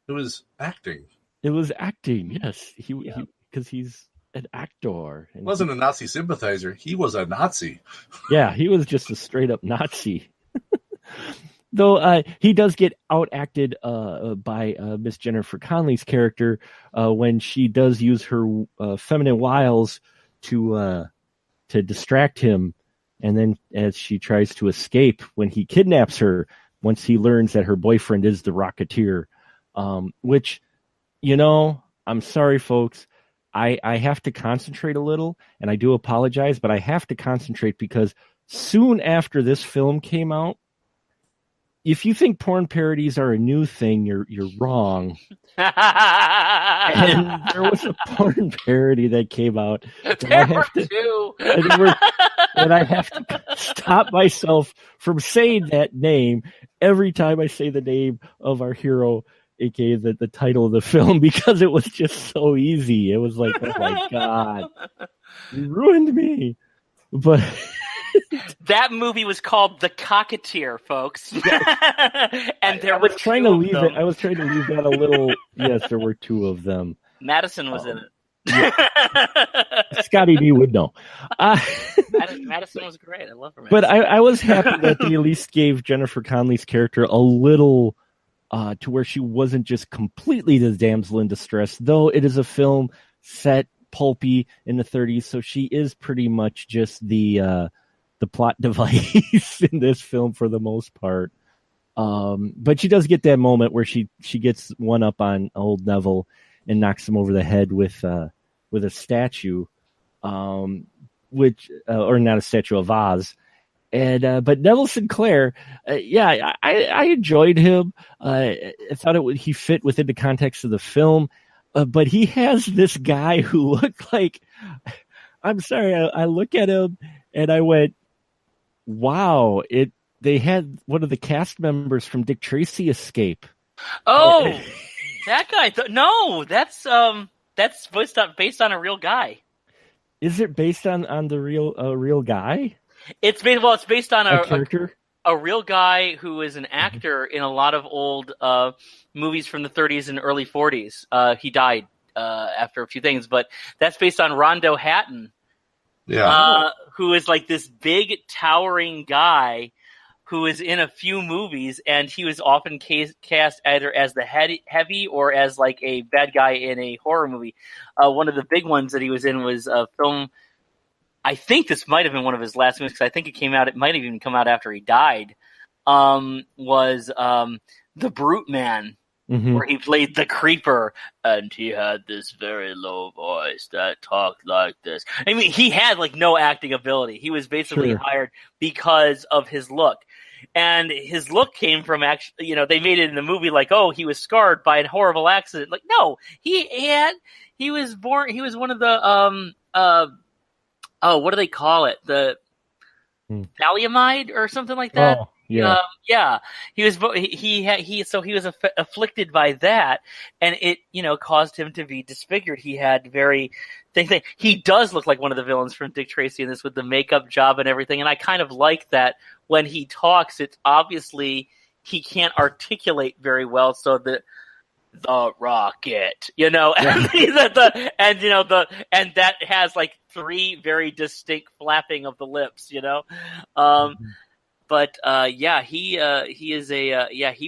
it was acting. It was acting. Yes, he because he's an actor. He wasn't a Nazi sympathizer. He was a Nazi. Yeah, he was just a straight up Nazi. Though he does get outacted by Miss Jennifer Connelly's character when she does use her feminine wiles to distract him, and then as she tries to escape when he kidnaps her, once he learns that her boyfriend is the Rocketeer, which, I'm sorry, folks. I have to concentrate a little, and I do apologize, but I have to concentrate because soon after this film came out, if you think porn parodies are a new thing, you're wrong. And there was a porn parody that came out. And I have to stop myself from saying that name every time I say the name of our hero, aka the title of the film, because it was just so easy. It was like, oh my God, you ruined me. But that movie was called The Cocketeer, folks. And I was trying to leave it. I was trying to leave that a little. Yes, there were two of them. Madison was in it. Yeah. Scotty D would know. Madison was great. I love her. But I was happy that they at least gave Jennifer Connelly's character a little to where she wasn't just completely the damsel in distress, though it is a film set pulpy in the 30s, so she is pretty much just the plot device in this film for the most part. But she does get that moment where she gets one up on old Neville and knocks him over the head with a statue, which or not a statue, a vase. And but Neville Sinclair, I enjoyed him. I thought he fit within the context of the film. But he has this guy who looked like, I'm sorry, I look at him and I went, wow, they had one of the cast members from Dick Tracy escape. Oh, that guy. No, that's based on a real guy. Is it based on the real guy? It's based on a character? A real guy who is an actor in a lot of old movies from the 30s and early 40s. He died after a few things, but that's based on Rondo Hatton, who is like this big, towering guy who is in a few movies, and he was often cast either as the heavy or as like a bad guy in a horror movie. One of the big ones that he was in was a film. I think this might have been one of his last movies because I think it might have even come out after he died. Was The Brute Man, where he played the creeper, and he had this very low voice that talked like this. I mean, he had like no acting ability. He was basically hired because of his look. And his look came from actually, they made it in the movie like, oh, he was scarred by a horrible accident. Like, no, he was one of the, what do they call it? The thalidomide or something like that. Oh, yeah. He was afflicted by that, and it caused him to be disfigured. He had he does look like one of the villains from Dick Tracy in this with the makeup job and everything. And I kind of like that when he talks, it's obviously he can't articulate very well, so the rocket, and that has like three very distinct flapping of the lips, But he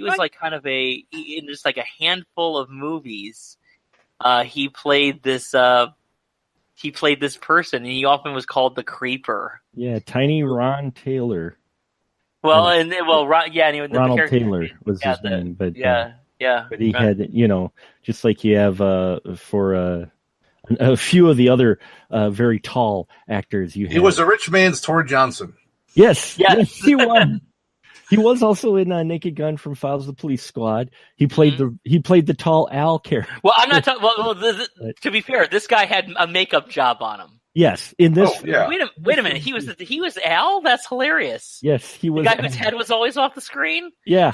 was like kind of in just like a handful of movies. He played this person, and he often was called the Creeper. Yeah, Tiny Ron Taylor. Ronald Taylor was his name, but but he right. had, just like you have for a few of the other very tall actors. He was a rich man's Tor Johnson. Yes, he was. He was also in Naked Gun from Files of the Police Squad. He played the tall Al character. Well, I'm not talking. To be fair, this guy had a makeup job on him. Yes, in this. Oh, yeah. Wait a minute. He was Al. That's hilarious. Yes, he was the guy whose head was always off the screen. Yeah,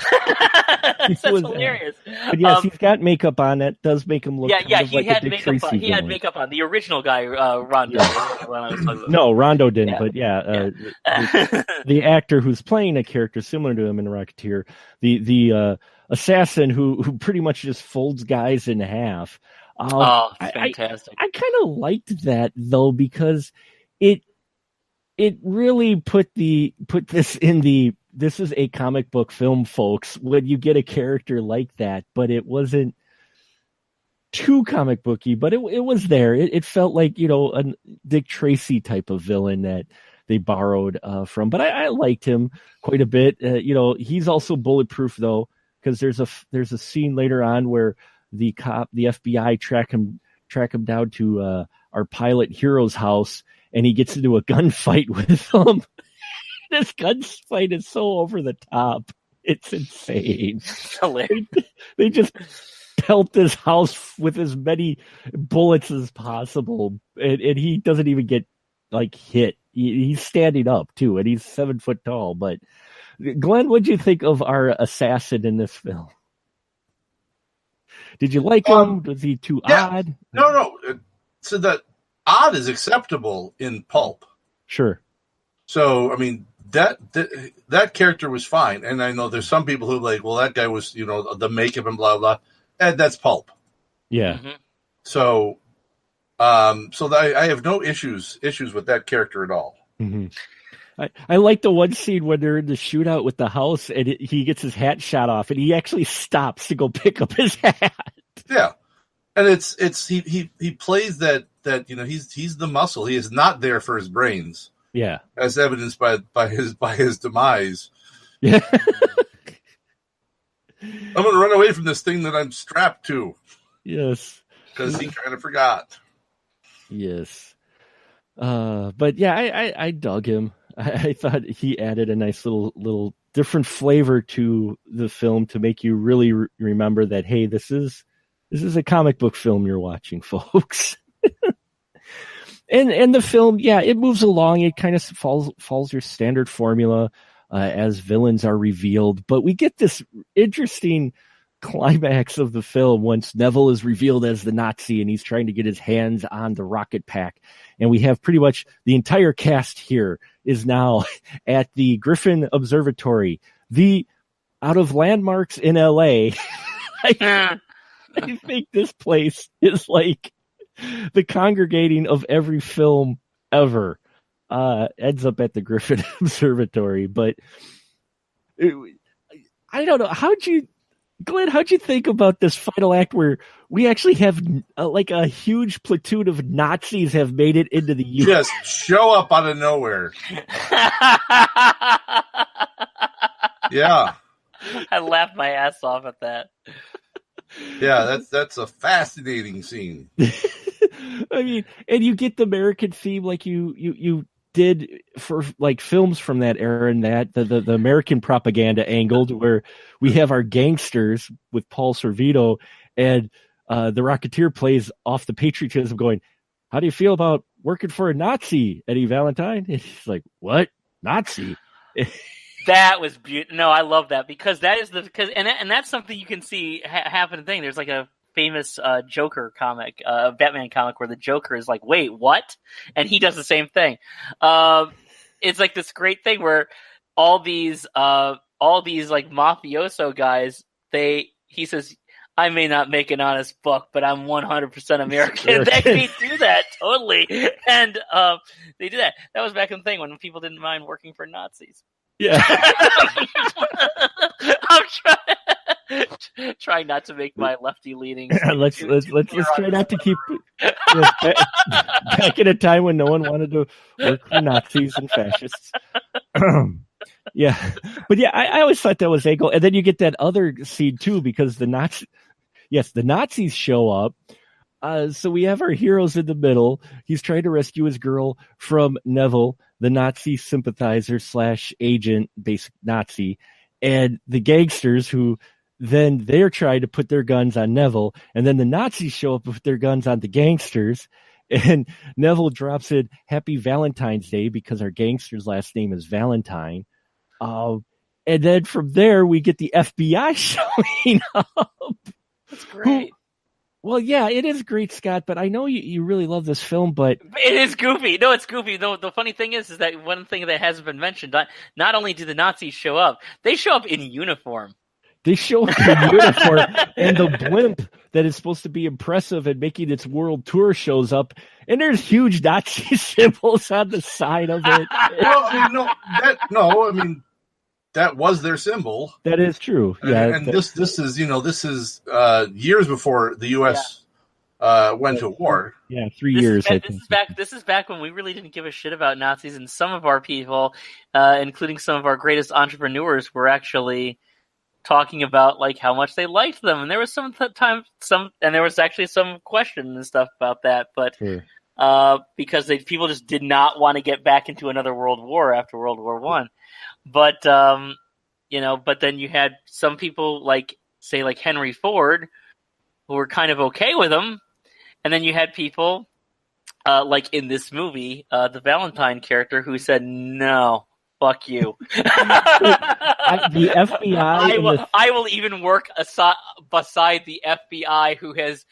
that's hilarious. But yes, he's got makeup on. That does make him look. Yeah. He had makeup on. He had makeup on. The original guy, Rondo. No, Rondo didn't. Yeah. But the actor who's playing a character similar to him in Rocketeer, the assassin who pretty much just folds guys in half. Fantastic! I kind of liked that though, because it really put this in the this is a comic book film, folks. When you get a character like that, but it wasn't too comic booky, but it was there. It felt like, a Dick Tracy type of villain that they borrowed from. But I liked him quite a bit. He's also bulletproof though, because there's a scene later on where the FBI track him down to our pilot hero's house, and he gets into a gunfight with them. This gunfight is so over the top. It's insane. They just pelt this house with as many bullets as possible, and he doesn't even get hit. He's standing up too, and he's 7 foot tall. But Glenn, what'd you think of our assassin in this film? Did you like him? Was he too odd? No. So that odd is acceptable in pulp. Sure. So, I mean, that character was fine. And I know there's some people who that guy was, the makeup and blah, blah. And that's pulp. Yeah. Mm-hmm. So, I have no issues with that character at all. Mm-hmm. I like the one scene when they're in the shootout with the house and he gets his hat shot off and he actually stops to go pick up his hat. Yeah. And he plays that he's the muscle. He is not there for his brains. Yeah. As evidenced by his demise. Yeah. I'm going to run away from this thing that I'm strapped to. Yes. Because he kind of forgot. Yes. But yeah, I dug him. I thought he added a nice little different flavor to the film to make you really remember that, hey, this is a comic book film you're watching, folks. and the film, yeah, it moves along. It kind of follows your standard formula as villains are revealed, but we get this interesting climax of the film once Neville is revealed as the Nazi and he's trying to get his hands on the rocket pack. And we have pretty much the entire cast here is now at the Griffin Observatory, out of landmarks in LA. I think this place is like the congregating of every film ever. Ends up at the Griffin Observatory, but I don't know. Glenn, how'd you think about this final act where we actually have a huge platoon of Nazis have made it into the U.S.? Just show up out of nowhere. Yeah. I laughed my ass off at that. Yeah, that's a fascinating scene. I mean, and you get the American theme like you did for films from that era, and that the American propaganda angled where we have our gangsters with Paul Sorvino and the Rocketeer plays off the patriotism going, how do you feel about working for a Nazi, Eddie Valentine? And he's like, what? Nazi? That was beautiful. No, I love that because that is and that's something you can see happen. There's like a famous Joker comic, Batman comic, where the Joker is like, "Wait, what?" and he does the same thing. It's like this great thing where all these like mafioso guys, he says, "I may not make an honest buck, but I'm 100% American." They do that totally, and they do that. That was back in the thing when people didn't mind working for Nazis. Yeah. I'm trying not to make my lefty leanings. Let's try not to keep back in a time when no one wanted to work for Nazis and fascists. Yeah, but yeah, I always thought that was angle, and then you get that other scene too because the Nazis show up. So we have our heroes in the middle. He's trying to rescue his girl from Neville, the Nazi sympathizer / agent, basic Nazi. and the gangsters who then they're trying to put their guns on Neville, and then the Nazis show up with their guns on the gangsters, and Neville drops in Happy Valentine's Day because our gangster's last name is Valentine. And then from there, we get the FBI showing up. That's great. Well, yeah, it is great, Scott, but I know you really love this film, but... It is goofy. No, it's goofy. The funny thing is that one thing that hasn't been mentioned, not only do the Nazis show up, they show up in uniform. They show up in uniform, and the blimp that is supposed to be impressive and making its world tour shows up, and there's huge Nazi symbols on the side of it. Well, I mean, that was their symbol. That is true. Yeah, and this is years before the U.S. Went to war. Yeah, 3 years. This is back when we really didn't give a shit about Nazis, and some of our people, including some of our greatest entrepreneurs, were actually talking about like how much they liked them, and there was and there was actually some question and stuff about that, but sure. Because people just did not want to get back into another world war after World War I. But but then you had some people like Henry Ford who were kind of okay with them, and then you had people like in this movie, the Valentine character, who said no. Fuck you. The FBI. I will even work beside the FBI, who has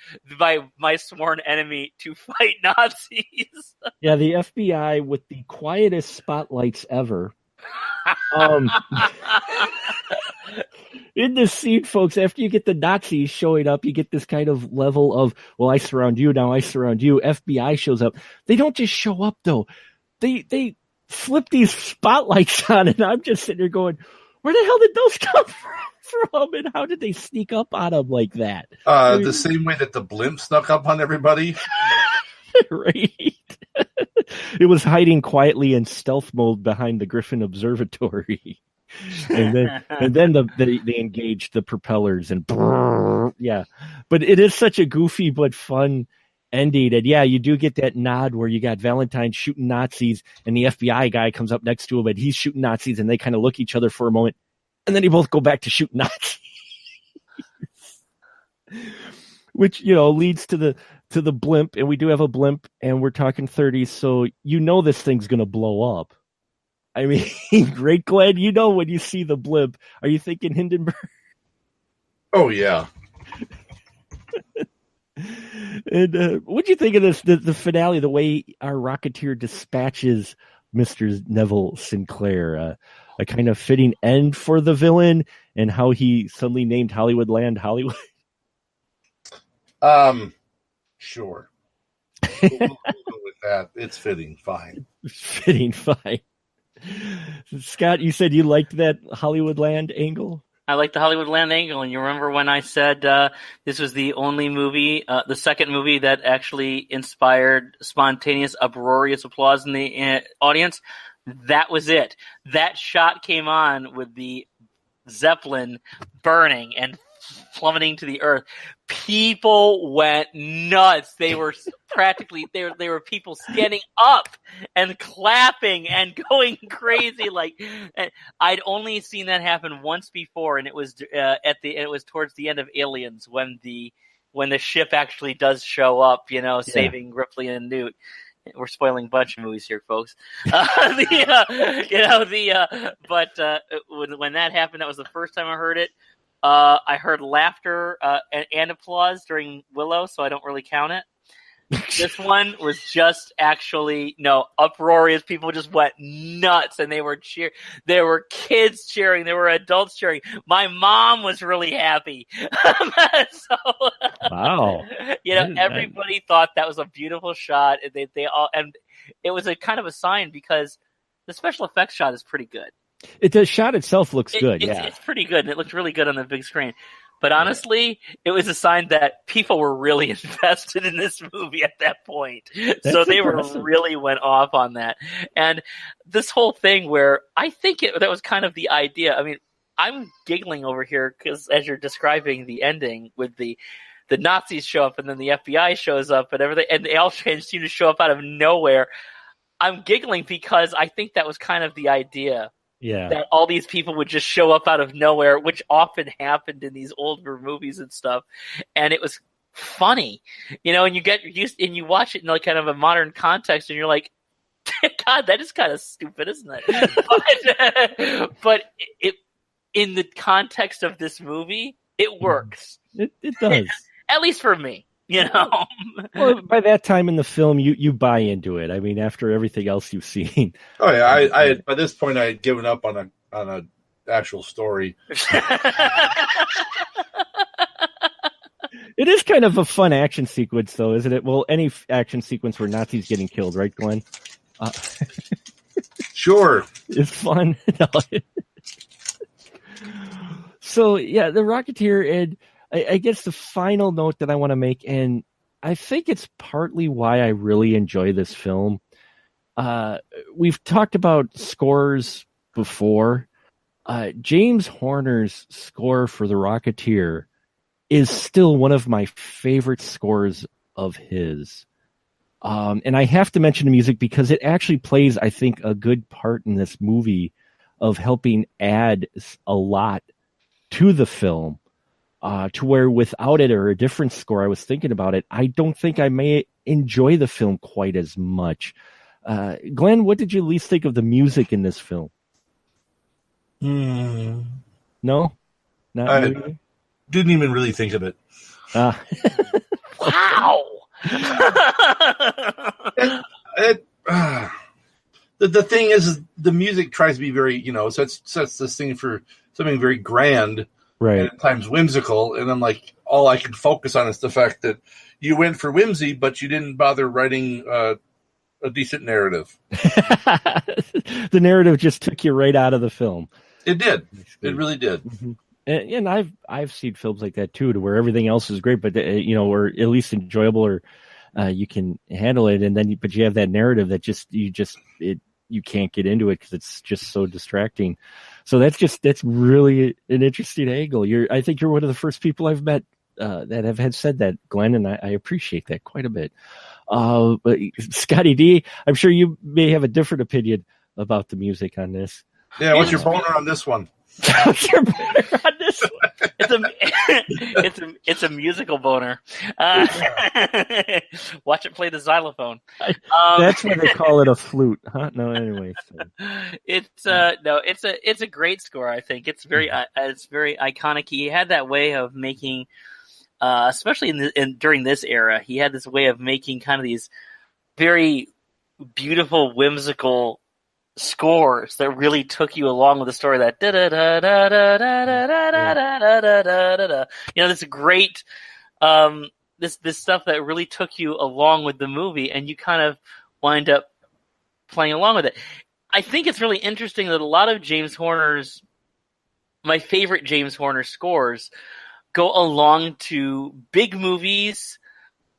my sworn enemy, to fight Nazis. Yeah, the FBI with the quietest spotlights ever. In this scene, folks, after you get the Nazis showing up, you get this kind of level of, well, I surround you, now I surround you. FBI shows up. They don't just show up, though. They flip these spotlights on, and I'm just sitting there going, where the hell did those come from, and how did they sneak up on them like that? The same way that the blimp snuck up on everybody. Right. It was hiding quietly in stealth mode behind the Griffin Observatory. and then they engaged the propellers and yeah. But it is such a goofy but fun ending, and yeah, you do get that nod where you got Valentine shooting Nazis, and the FBI guy comes up next to him, and he's shooting Nazis, and they kind of look at each other for a moment, and then they both go back to shooting Nazis, which leads to the blimp, and we do have a blimp, and we're talking 30s, so this thing's gonna blow up. I mean, great, Glenn. When you see the blimp, are you thinking Hindenburg? Oh yeah. And what do you think of this? The finale, the way our Rocketeer dispatches Mr. Neville Sinclair, a kind of fitting end for the villain, and how he suddenly named Hollywood Land Hollywood. Sure. We'll go with that. It's fitting, fine. Fitting, fine. Scott, you said you liked that Hollywood Land angle? I like the Hollywood Land angle, and you remember when I said this was the only movie, the second movie that actually inspired spontaneous, uproarious applause in the audience? That was it. That shot came on with the Zeppelin burning and plummeting to the earth. People went nuts. They were they were people standing up and clapping and going crazy. Like, I'd only seen that happen once before, and it was it was towards the end of Aliens when the ship actually does show up, saving Ripley and Newt. We're spoiling a bunch of movies here, folks. But when that happened, that was the first time I heard it. I heard laughter and applause during Willow, so I don't really count it. This one was just uproarious. People just went nuts, and they were cheering. There were kids cheering. There were adults cheering. My mom was really happy. Wow. Everybody thought that was a beautiful shot. They all, and it was a kind of a sign because the special effects shot is pretty good. The shot itself looks good. It's pretty good, and it looked really good on the big screen. But honestly, it was a sign that people were really invested in this movie at that point. So they really went off on that. And this whole thing where I think that was kind of the idea. I mean, I'm giggling over here because as you're describing the ending with the Nazis show up and then the FBI shows up and everything, and they all seem to show up out of nowhere. I'm giggling because I think that was kind of the idea Yeah. That all these people would just show up out of nowhere, which often happened in these older movies and stuff. And it was funny, and you get used and you watch it in like kind of a modern context and you're like, God, that is kind of stupid, isn't it? But it in the context of this movie, it works. It does. At least for me, Well, by that time in the film, you buy into it. I mean, after everything else you've seen. Oh yeah, I by this point I had given up on a actual story. It is kind of a fun action sequence, though, isn't it? Well, any action sequence where Nazis getting killed, right, Glenn? Sure, it's fun. So yeah, the Rocketeer, and I guess the final note that I want to make, and I think it's partly why I really enjoy this film. We've talked about scores before. James Horner's score for the Rocketeer is still one of my favorite scores of his. And I have to mention the music because it actually plays, I think, a good part in this movie of helping add a lot to the film, to where without it or a different score, I was thinking about it, I don't think I may enjoy the film quite as much. Glenn, what did you at least think of the music in this film? No? Not really? Didn't even really think of it. Wow. The thing is, the music tries to be very, sets this thing for something very grand, right? And at times whimsical. And I'm like, all I can focus on is the fact that you went for whimsy, but you didn't bother writing a decent narrative. The narrative just took you right out of the film. It did. It really did. Mm-hmm. And I've seen films like that too, to where everything else is great, but or at least enjoyable, or you can handle it, and then but you have that narrative that you can't get into it because it's just so distracting. So that's really an interesting angle. I think you're one of the first people I've met that have had said that, Glenn, and I appreciate that quite a bit. But Scotty D, I'm sure you may have a different opinion about the music on this. Yeah, what's your boner on this one? What's your boner on this one? It's a musical boner. Watch it play the xylophone. That's why they call it a flute, huh? No, anyway. So. It's a great score. I think it's very iconic. He had that way of making, especially during this era, he had this way of making kind of these very beautiful, whimsical scores that really took you along with the story. That this great this stuff that really took you along with the movie, and you kind of wind up playing along with it. I think it's really interesting that a lot of my favorite James Horner scores go along to big movies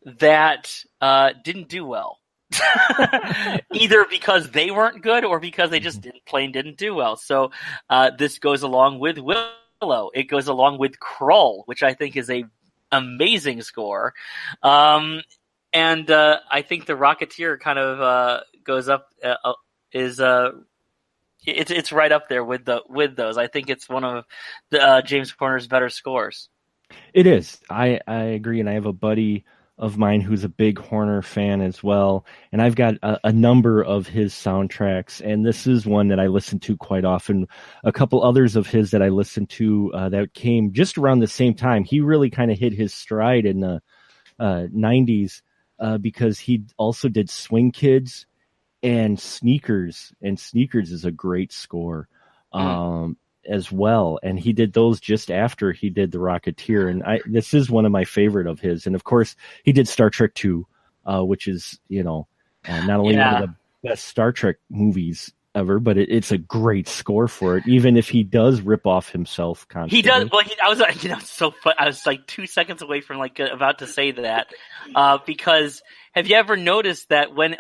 that didn't do well. Either because they weren't good or because they just didn't do well. So this goes along with Willow. It goes along with Krull, which I think is a amazing score. And I think the Rocketeer kind of goes up. It's right up there with those. I think it's one of the James Horner's better scores. It is. I agree, and I have a buddy of mine who's a big Horner fan as well, and I've got a number of his soundtracks, and this is one that I listen to quite often. A couple others of his that I listened to that came just around the same time. He really kind of hit his stride in the 90s because he also did Swing Kids and Sneakers, and Sneakers is a great score as well, and he did those just after he did the Rocketeer, and this is one of my favorite of his. And of course he did Star Trek 2, which is not only one of the best Star Trek movies ever, but it's a great score for it, even if he does rip off himself constantly. He does. Well, I was so fun. I was like 2 seconds away from about to say that, because have you ever noticed that when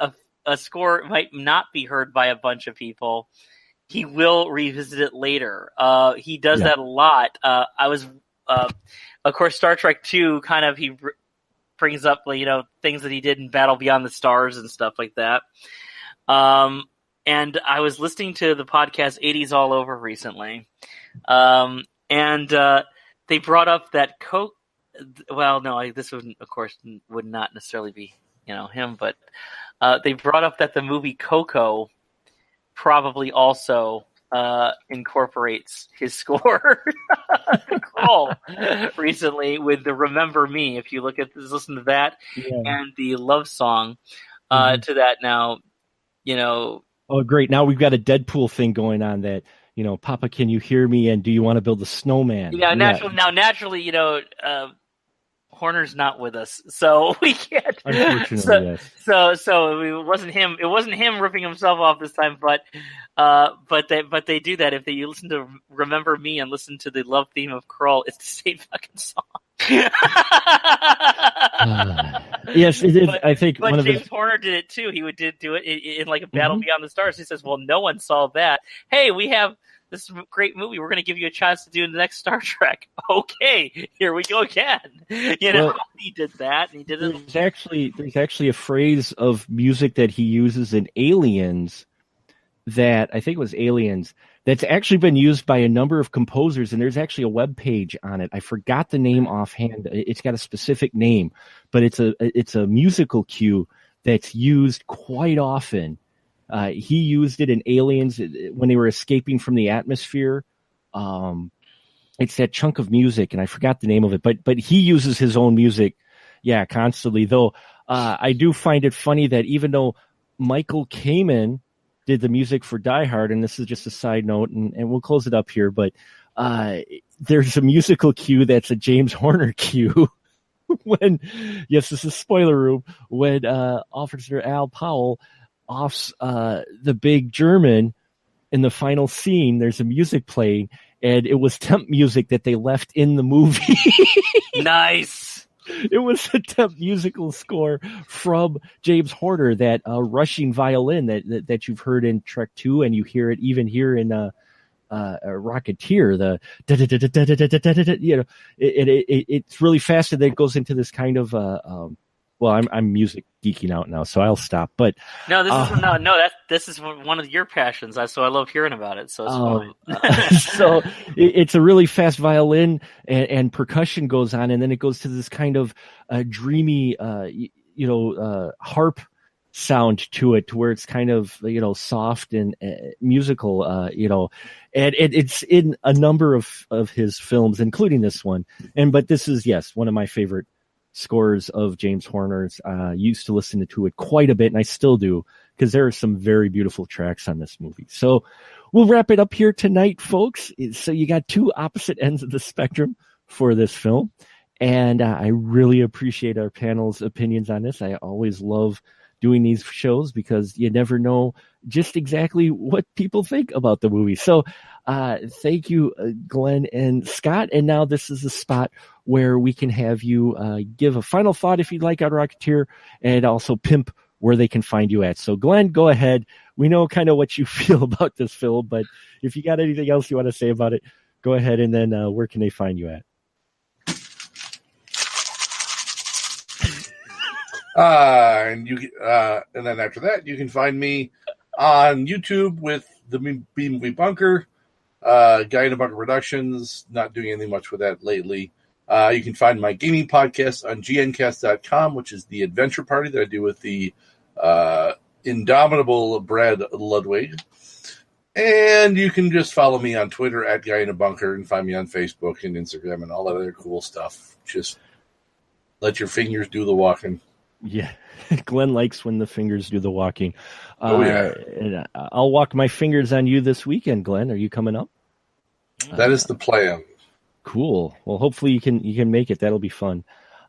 a score might not be heard by a bunch of people, he will revisit it later. He does that a lot. Of course, Star Trek 2 kind of, he brings up, things that he did in Battle Beyond the Stars and stuff like that. and I was listening to the podcast 80s All Over recently, and they brought up that well, no, this would, of course, would not necessarily be, him, but they brought up that the movie Coco probably also incorporates his score Kroll recently with the Remember Me. If you listen to that and the love song to that now, Oh, great. Now we've got a Deadpool thing going on that, Papa, can you hear me? And do you want to build a snowman? Naturally, Horner's not with us, so we can't. Unfortunately, yes. So it wasn't him. It wasn't him ripping himself off this time, but they do that if you listen to Remember Me and listen to the love theme of Kroll. It's the same fucking song. Yes, it is. I think but James Horner did it too. He did do it in like a Battle Beyond the Stars. He says, "Well, no one saw that. Hey, we have this great movie. We're going to give you a chance to do in the next Star Trek." Okay, here we go again. He did that. And he did it. There's actually a phrase of music that he uses in Aliens that I think it was Aliens that's actually been used by a number of composers, and there's actually a web page on it. I forgot the name offhand. It's got a specific name, but it's a musical cue that's used quite often. He used it in Aliens when they were escaping from the atmosphere. It's that chunk of music, and I forgot the name of it, but he uses his own music, constantly. Though I do find it funny that even though Michael Kamen did the music for Die Hard, and this is just a side note, and we'll close it up here, but there's a musical cue that's a James Horner cue when, yes, this is spoiler room, when Officer Al Powell offs the big German in the final scene. There's a music playing, and it was temp music that they left in the movie. Nice. It was a temp musical score from James Horner, that rushing violin that you've heard in Trek 2, and you hear it even here in Rocketeer. The it's really fast, and then it goes into this kind of well, I'm music geeking out now, so I'll stop. But this is one of your passions, so I love hearing about it. So it's fine. So it's a really fast violin and percussion goes on, and then it goes to this kind of dreamy, harp sound to it, to where it's kind of soft and musical, and it's in a number of his films, including this one. But this is one of my favorite scores of James Horner's. Used to listen to it quite a bit, and I still do, because there are some very beautiful tracks on this movie. So we'll wrap it up here tonight, folks. So you got two opposite ends of the spectrum for this film, and I really appreciate our panel's opinions on this. I always love doing these shows because you never know just exactly what people think about the movie. So thank you, Glenn and Scott. And now this is a spot where we can have you give a final thought, if you'd like, on Rocketeer, and also pimp where they can find you at. So Glenn, go ahead. We know kind of what you feel about this film, but if you got anything else you want to say about it, go ahead. And then where can they find you at? And then after that, you can find me on YouTube with the B-Movie Bunker, Guy in a Bunker Productions. Not doing anything much with that lately. You can find my gaming podcast on gncast.com, which is the adventure party that I do with the indomitable Brad Ludwig. And you can just follow me on Twitter at Guy in a Bunker, and find me on Facebook and Instagram and all that other cool stuff. Just let your fingers do the walking. Yeah, Glenn likes when the fingers do the walking. And I'll walk my fingers on you this weekend, Glenn. Are you coming up? That is the plan. Cool. Well, hopefully you can make it. That'll be fun.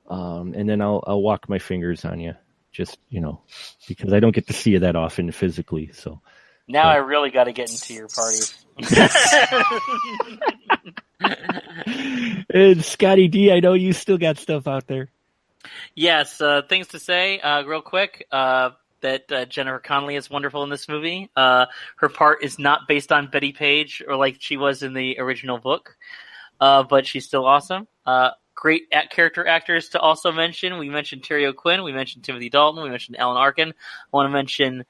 And then I'll walk my fingers on you, just because I don't get to see you that often physically. So now I really got to get into your parties. And Scotty D, I know you still got stuff out there. Yes, things to say real quick. That Jennifer Connelly is wonderful in this movie. Her part is not based on Betty Page or like she was in the original book, but she's still awesome. Great character actors to also mention. We mentioned Terry O'Quinn. We mentioned Timothy Dalton. We mentioned Alan Arkin. I want to mention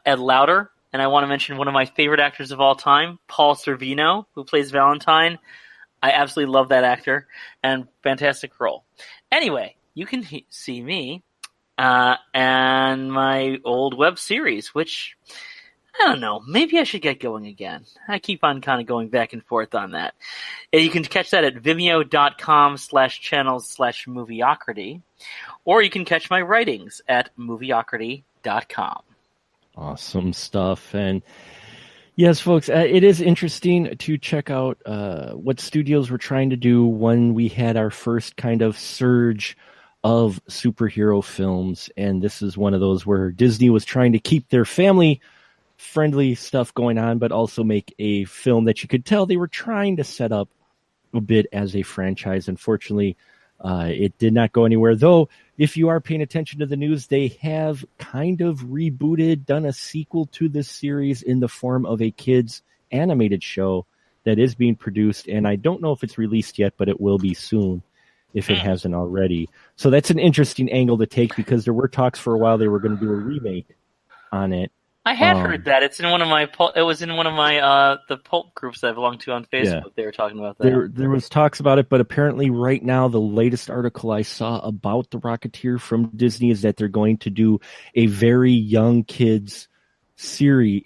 Ed Lauder, and I want to mention one of my favorite actors of all time, Paul Sorvino, who plays Valentine. I absolutely love that actor, and fantastic role. Anyway, you can see me and my old web series, which, I don't know, maybe I should get going again. I keep on kind of going back and forth on that. You can catch that at vimeo.com/channels/movieocrity, or you can catch my writings at movieocrity.com. Awesome stuff. And yes, folks, it is interesting to check out what studios were trying to do when we had our first kind of surge of superhero films. And this is one of those where Disney was trying to keep their family-friendly stuff going on, but also make a film that you could tell they were trying to set up a bit as a franchise. Unfortunately, it did not go anywhere, though. If you are paying attention to the news, they have kind of rebooted, done a sequel to this series in the form of a kids animated show that is being produced. And I don't know if it's released yet, but it will be soon if it hasn't already. So that's an interesting angle to take, because there were talks for a while they were going to do a remake on it. I had heard that. It's in one of my. It was in one of my the pulp groups that I belong to on Facebook. Yeah. They were talking about that. There was talks about it, but apparently right now the latest article I saw about the Rocketeer from Disney is that they're going to do a very young kids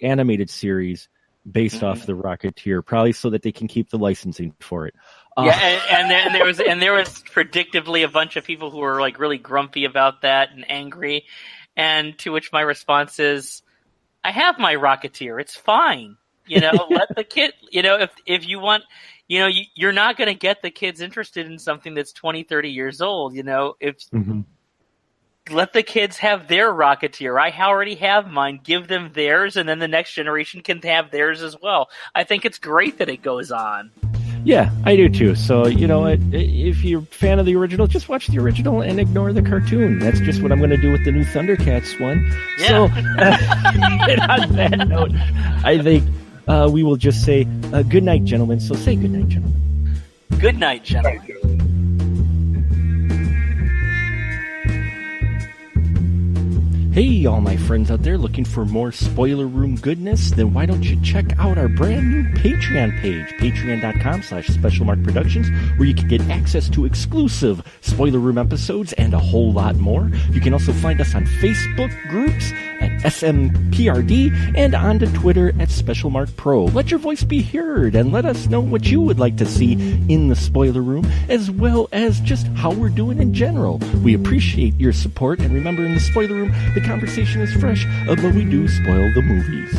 animated series based off the Rocketeer, probably so that they can keep the licensing for it. And there was predictably a bunch of people who were like really grumpy about that and angry, and to which my response is, I have my Rocketeer. It's fine. Let the kid, if you want, you're not going to get the kids interested in something that's 20, 30 years old. Let the kids have their Rocketeer. I already have mine. Give them theirs, and then the next generation can have theirs as well. I think it's great that it goes on. Yeah, I do too. So, if you're a fan of the original, just watch the original and ignore the cartoon. That's just what I'm going to do with the new Thundercats one. Yeah. So, and on that note, I think we will just say good night, gentlemen. So say good night, gentlemen. Good night, gentlemen. Hey, all my friends out there looking for more Spoiler Room goodness? Then why don't you check out our brand new Patreon page, patreon.com/specialmarkproductions, where you can get access to exclusive Spoiler Room episodes and a whole lot more. You can also find us on Facebook groups at SMPRD and onto Twitter at SpecialMarkPro. Let your voice be heard and let us know what you would like to see in the Spoiler Room, as well as just how we're doing in general. We appreciate your support, and remember, in the Spoiler Room, the conversation is fresh, but we do spoil the movies.